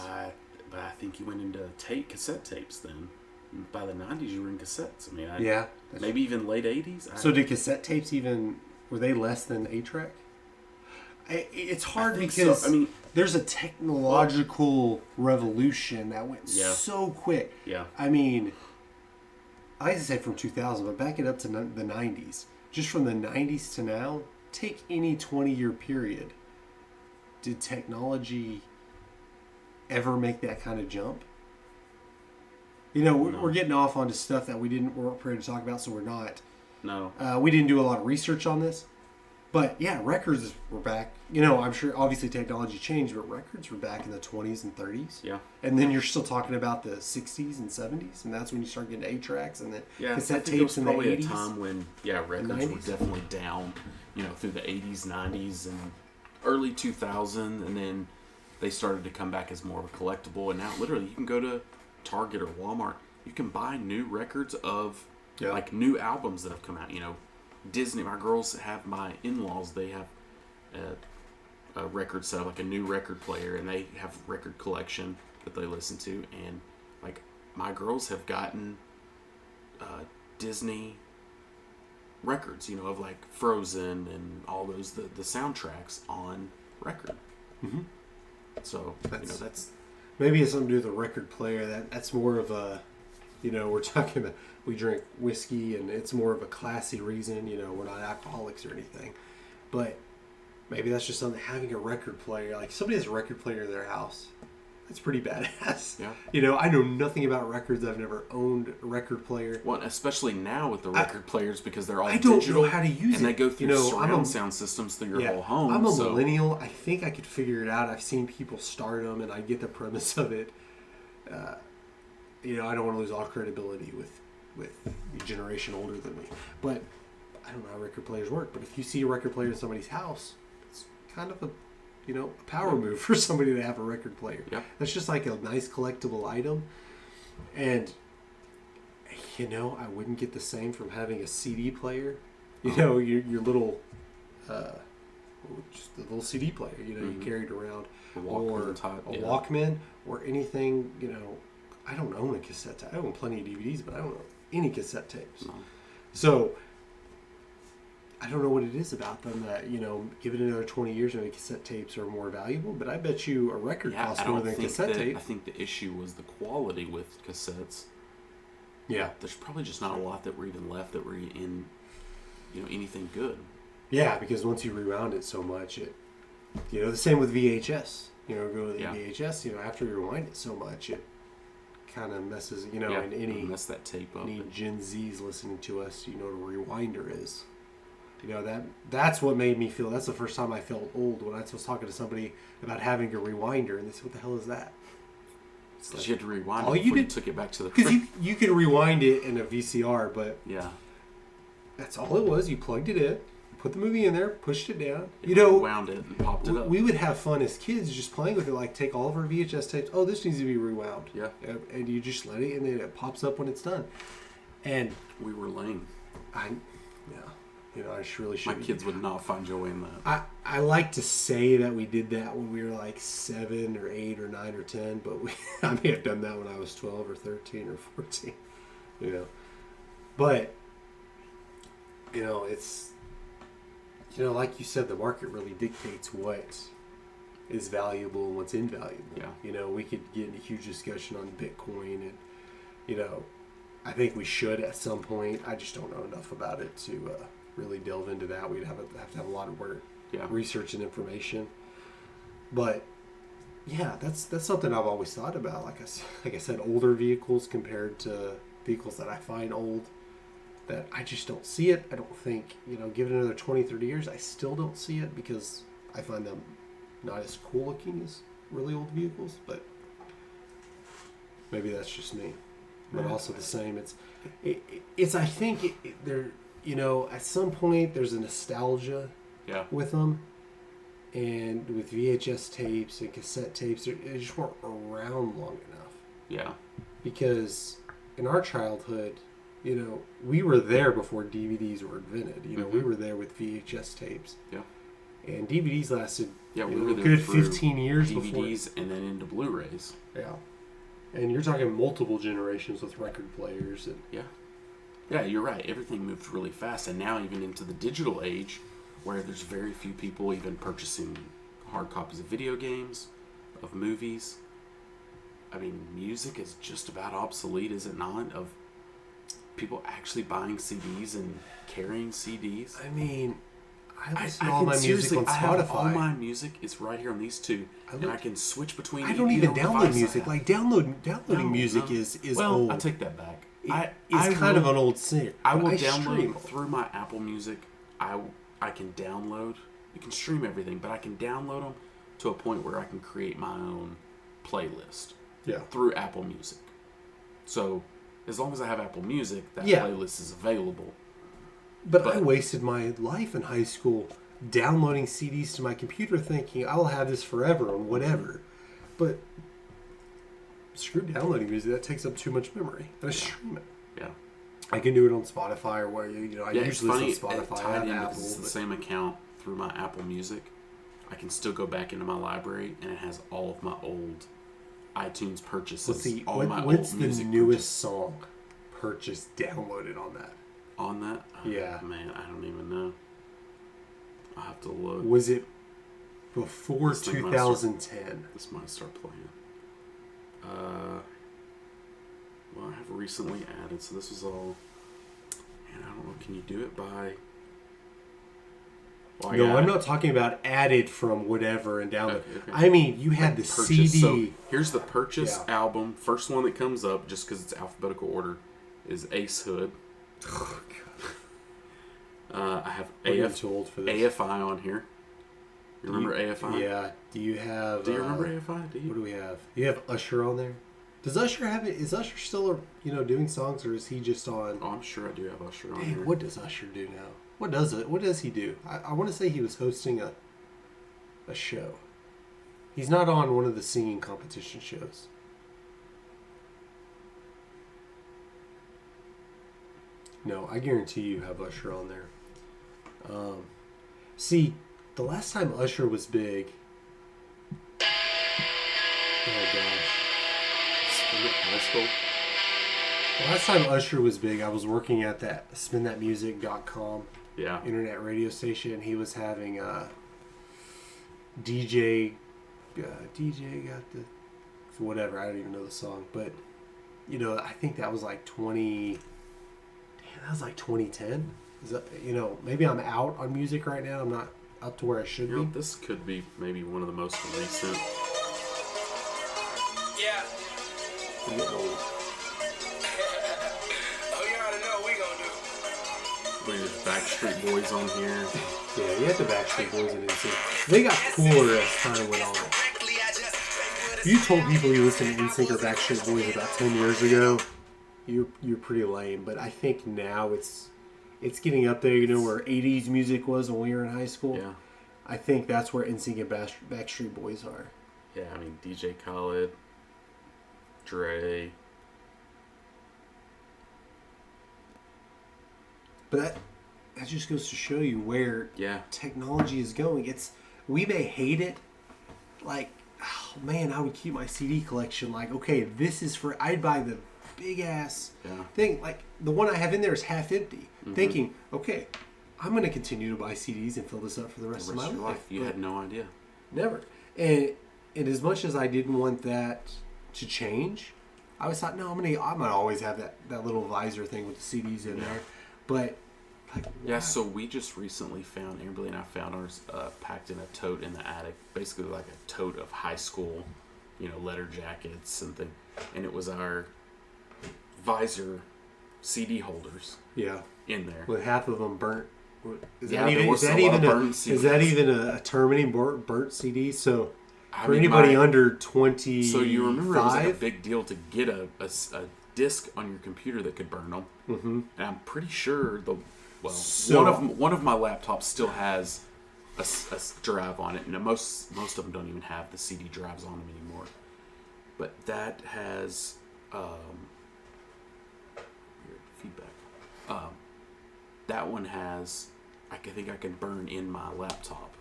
But I think you went into cassette tapes then. By the 90s, you were in cassettes. I mean, maybe even late 80s. So did cassette tapes were they less than 8-track? It's hard because there's a technological revolution that went so quick. Yeah. I mean, I like to say from 2000, but back it up to the 90s. Just from the 90s to now, take any 20-year period. Did technology ever make that kind of jump? You know, we're getting off onto stuff that weren't prepared to talk about, so we're not. No. We didn't do a lot of research on this. But yeah, records were back. You know, I'm sure obviously technology changed, but records were back in the 20s and 30s. Yeah. And then you're still talking about the 60s and 70s, and that's when you start getting 8-tracks and then cassette tapes in the 80s. Probably a time when records were definitely down, you know, through the 80s, 90s, and early 2000, and then they started to come back as more of a collectible. And now literally you can go to Target or Walmart, you can buy new records of like new albums that have come out, you know. Disney, my girls have, my in-laws, they have a record setup, like a new record player, and they have record collection that they listen to, and like my girls have gotten Disney records, you know, of like Frozen and all those the soundtracks on record. Mm-hmm. So that's maybe it's something to do with the record player. That's more of a, you know, we're talking about, we drink whiskey and it's more of a classy reason. You know, we're not alcoholics or anything, but maybe that's just something, having a record player. Like, somebody has a record player in their house, that's pretty badass. Yeah. You know, I know nothing about records. I've never owned a record player. Well, especially now with the record players, because they're all I don't digital know how to use and it. they go through You know, surround sound systems through your whole home. I'm a millennial. I think I could figure it out. I've seen people start them, and I get the premise of it. You know, I don't want to lose all credibility with the generation older than me. But I don't know how record players work. But if you see a record player in somebody's house, it's kind of a, you know, a power move for somebody to have a record player. Yeah. That's just like a nice collectible item. And, you know, I wouldn't get the same from having a CD player. You know, your little, just the little CD player, you know, you carried around. Or a Walkman, or anything, you know. I don't own a cassette tape. I own plenty of DVDs, but I don't own any cassette tapes. No. So, I don't know what it is about them that, you know, give it another 20 years, maybe cassette tapes are more valuable. But I bet you a record costs more than a cassette tape. I think the issue was the quality with cassettes. Yeah. There's probably just not a lot that were even left that were in, you know, anything good. Yeah, because once you rewound it so much, you know, the same with VHS. You know, go to the VHS, you know, after you rewind it so much, it kind of messes, you know, and mess that tape up. Any Gen Zs listening to us, you know what a rewinder is. You know, that's what made me feel, that's the first time I felt old, when I was talking to somebody about having a rewinder, and they said, what the hell is that? It's like, you had to rewind it before you took it back to the... Because you could rewind it in a VCR, but yeah, that's all it was. You plugged it in, put the movie in there, pushed it down. You know, wound it and popped it up. We would have fun as kids just playing with it, like take all of our VHS tapes. Oh, this needs to be rewound. Yeah. And you just let it, and then it pops up when it's done. And we were lame. You know, I really should. My kids would not find joy in that. I like to say that we did that when we were like 7 or 8 or 9 or 10, but I may have done that when I was 12 or 13 or 14. You know, but you know, it's, you know, like you said, the market really dictates what is valuable and what's invaluable. Yeah. You know, we could get into a huge discussion on Bitcoin, and you know, I think we should at some point. I just don't know enough about it to really delve into that. We'd have to have a lot of work, research and information. But yeah, that's something I've always thought about. Like I said, older vehicles compared to vehicles that I find old, that I just don't see it. I don't think, you know, give it another 20, 30 years, I still don't see it, because I find them not as cool looking as really old vehicles. But maybe that's just me. But also the same. It's I think there, you know, at some point there's a nostalgia with them, and with VHS tapes and cassette tapes, they just weren't around long enough. Yeah. Because in our childhood, you know, we were there before DVDs were invented. You know, we were there with VHS tapes. Yeah. And DVDs lasted we were a good 15 years DVDs before. and then into Blu-rays. Yeah. And you're talking multiple generations with record players. And yeah, you're right. Everything moved really fast, and now even into the digital age, where there's very few people even purchasing hard copies of video games, of movies. I mean, music is just about obsolete, is it not? Of people actually buying CDs and carrying CDs. I mean, I listen to all my music on Spotify. All my music is right here on these two, and I can switch between. I don't even download music. Like downloading music is old. I take that back. It's kind of an old sin. I will download through my Apple Music. I can download. You can stream everything, but I can download them to a point where I can create my own playlist. Yeah. Through Apple Music. So as long as I have Apple Music, that playlist is available. But I wasted my life in high school downloading CDs to my computer, thinking I'll have this forever on whatever. But screw downloading music. That takes up too much memory. I stream it. Yeah. I can do it on Spotify or where I usually listen to Spotify. It's the same account through my Apple Music. I can still go back into my library, and it has all of my old iTunes purchases. Let's see. My What's old the music newest song purchased downloaded on that? on that? Oh, Yeah. Man, I don't even know. I'll have to look. Was it before This thing 2010? This might start playing. Well, I have recently added, so this was all. Man, I don't know. Can you do it by? Well, No, I'm not talking about added from whatever and download. Okay. I mean, you had the Purchase. CD. So here's the purchase Yeah. album. First one that comes up, just because it's alphabetical order, is Ace Hood. Oh, I have we're getting too old for this. AFI on here. You remember AFI? Yeah. Do you have? Do you remember AFI? Do you? What do we have? You have Usher on there. Does Usher have it? Is Usher still, doing songs, or is he just on? Oh, I'm sure I do have Usher on Dang, here. what does Usher do now? What does he do? I want to say he was hosting a show. He's not on one of the singing competition shows. No, I guarantee you have Usher on there. See, the last time Usher was big. Oh gosh. High school. The last time Usher was big, I was working at that spinthatmusic.com Yeah. internet radio station. He was having DJ got the whatever. I don't even know the song, but I think that was like 2010. Is that, maybe I'm out on music right now. I'm not up to where I should be. This could be maybe one of the most recent. Yeah. I'm getting old. Oh, you already know what we gonna do. There's Backstreet Boys on here. Yeah, you had the Backstreet Boys and NSYNC. They got cooler as time went on. If you told people you listened to NSYNC or Backstreet Boys about 10 years ago, you're pretty lame. But I think now it's getting up there, where 80s music was when we were in high school. Yeah. I think that's where NSYNC and Backstreet Boys are. Yeah, I mean DJ Khaled, Dre. But that just goes to show you where technology is going. We may hate it, like, oh man, I would keep my CD collection. Like, okay, this is for. I'd buy the big ass thing. Like the one I have in there is half empty. Mm-hmm. Thinking, okay, I'm going to continue to buy CDs and fill this up for the rest of my life. You had no idea. Never. And as much as I didn't want that to change, I always thought, no, I'm gonna always have that little visor thing with the CDs in there. But yeah, so we just recently found, Amberly and I found ours packed in a tote in the attic, basically like a tote of high school, letter jackets and things. And it was our visor CD holders. Yeah. In there. With half of them burnt. Is that even a term anymore? Burnt CD? So for anybody under 25, so you remember it was like a big deal to get a disc on your computer that could burn them. Mm-hmm. And I'm pretty sure one of my laptops still has a drive on it, and most of them don't even have the CD drives on them anymore. But that has weird feedback. That one has. I think I can burn in my laptop,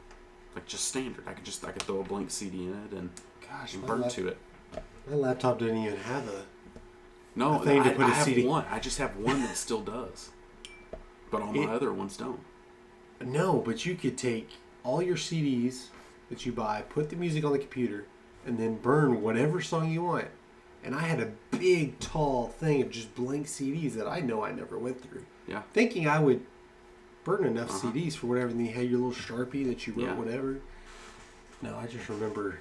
like just standard. I could throw a blank CD in it and burn to it. My laptop doesn't even have a thing to put a have CD. One. I just have one that still does, but all my other ones don't. No, but you could take all your CDs that you buy, put the music on the computer, and then burn whatever song you want. And I had a big, tall thing of just blank CDs that I know I never went through. Yeah. Thinking I would burn enough CDs for whatever, and then you had your little Sharpie that you wrote whatever. No, I just remember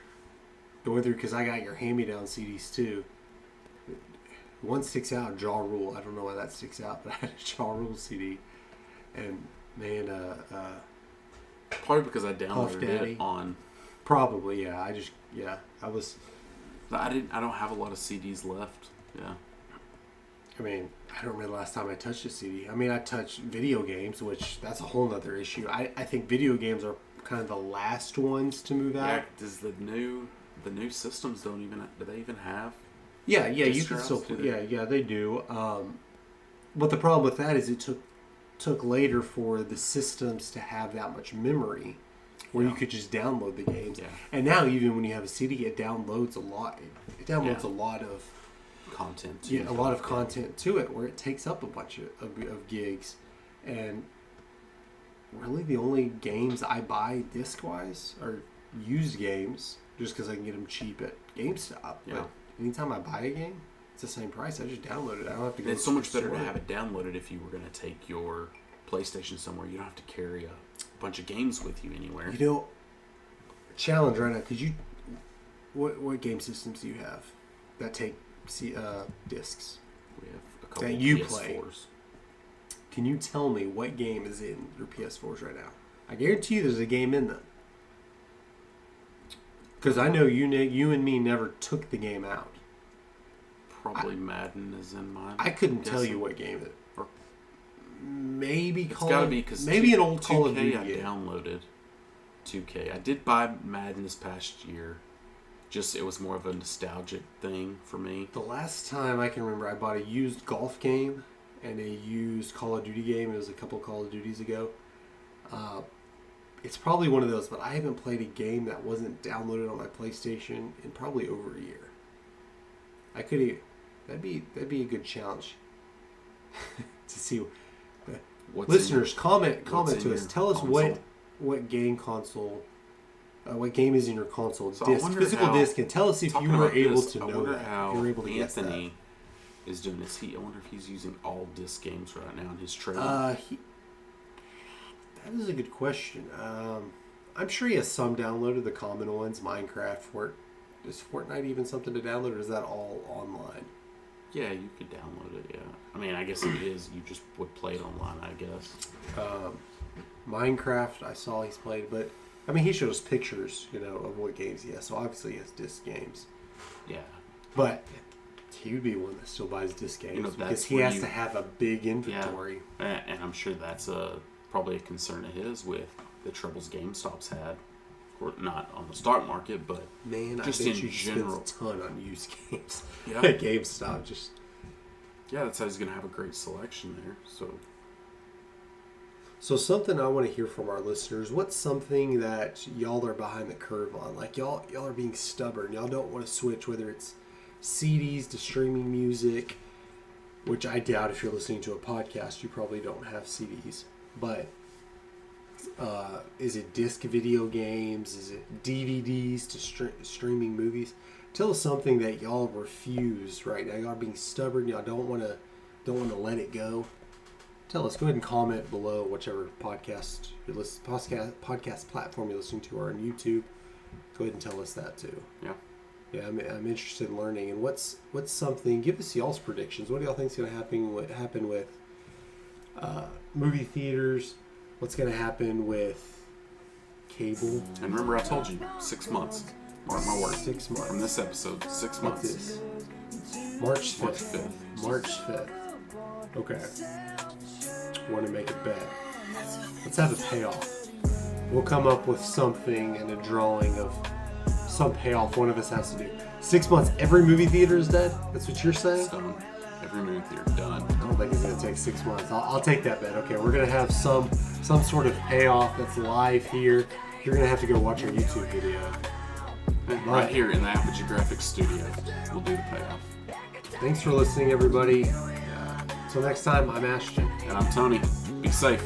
going through, because I got your hand-me-down CDs too. One sticks out, Jaw Rule. I don't know why that sticks out, but I had a Jaw Rule CD. And man, probably because I downloaded it on. Probably, yeah. I don't have a lot of CDs left. Yeah. I mean, I don't remember the last time I touched a CD. I mean, I touched video games, which that's a whole other issue. I think video games are kind of the last ones to move out. Yeah, does the new systems do they even have? Yeah, you can still play. Yeah, they do. But the problem with that is it took later for the systems to have that much memory. where you could just download the games. Yeah. And now even when you have a CD, it downloads a lot. It downloads a lot of content. A lot of content to it, where it takes up a bunch of gigs. And really, the only games I buy disc-wise are used games, just because I can get them cheap at GameStop. Yeah. But anytime I buy a game, it's the same price. I just download it. I don't have to go. It's so much better to have it downloaded if you were going to take your PlayStation somewhere. You don't have to carry a bunch of games with you anywhere. You know, challenge right now, because what game systems do you have that take discs? We have a couple that you PS4s. play. Can you tell me what game is in your PS4s right now? I guarantee you there's a game in them. Because I know you and me never took the game out. Probably Madden is in mine. I couldn't tell you what game it. Or maybe it's got to be because maybe an old Call of Duty I game. downloaded 2K. I did buy Madden this past year. Just it was more of a nostalgic thing for me. The last time I can remember, I bought a used golf game and a used Call of Duty game. It was a couple Call of Duties ago. It's probably one of those, but I haven't played a game that wasn't downloaded on my PlayStation in probably over a year. I could. That'd be a good challenge to see. Listeners, comment to us. Tell us console? what game console. What game is in your console? So Disc, physical disc, and tell us if you were able to know that. I wonder how you were able to guess Anthony is doing this. I wonder if he's using all disc games right now in his trailer. That is a good question. I'm sure he has some downloaded, the common ones, Minecraft. Is Fortnite even something to download, or is that all online? Yeah, you could download it, yeah. I mean, I guess it is. You just would play it online, I guess. Minecraft, I saw he's played, but, I mean, he showed us pictures, of what games he has, so obviously he has disc games. Yeah. But he would be one that still buys disc games, because he has to have a big inventory. Yeah, and I'm sure that's probably a concern of his with the troubles GameStop's had. Or not on the stock market, but just I bet in general. Spends a ton on used games Yeah. at GameStop. Yeah, that's how he's going to have a great selection there. So something I want to hear from our listeners. What's something that y'all are behind the curve on? Like y'all are being stubborn. Y'all don't want to switch, whether it's CDs to streaming music, which I doubt if you're listening to a podcast, you probably don't have CDs. But is it disc video games? Is it DVDs to streaming movies? Tell us something that y'all refuse right now. Y'all are being stubborn. Y'all don't want to let it go. Tell us. Go ahead and comment below whichever podcast platform you're listening to, or on YouTube. Go ahead and tell us that too. Yeah. Yeah, I'm interested in learning. And what's something? Give us y'all's predictions. What do y'all think is going to happen with movie theaters? What's going to happen with cable? And remember, I told you 6 months. Mark my words. 6 months From this episode, 6 months. What's this? March 5th. March 5th. Okay. Want to make a bet. Let's have a payoff. We'll come up with something and a drawing of some payoff one of us has to do. 6 months, every movie theater is dead? That's what you're saying? Done. Every movie theater done. I don't think it's going to take 6 months. I'll take that bet. Okay, we're going to have some sort of payoff that's live here. You're going to have to go watch our YouTube video. Right here in the Apogee Grafix studio. We'll do the payoff. Thanks for listening, everybody. Until next time, I'm Ashton. And I'm Tony. Be safe.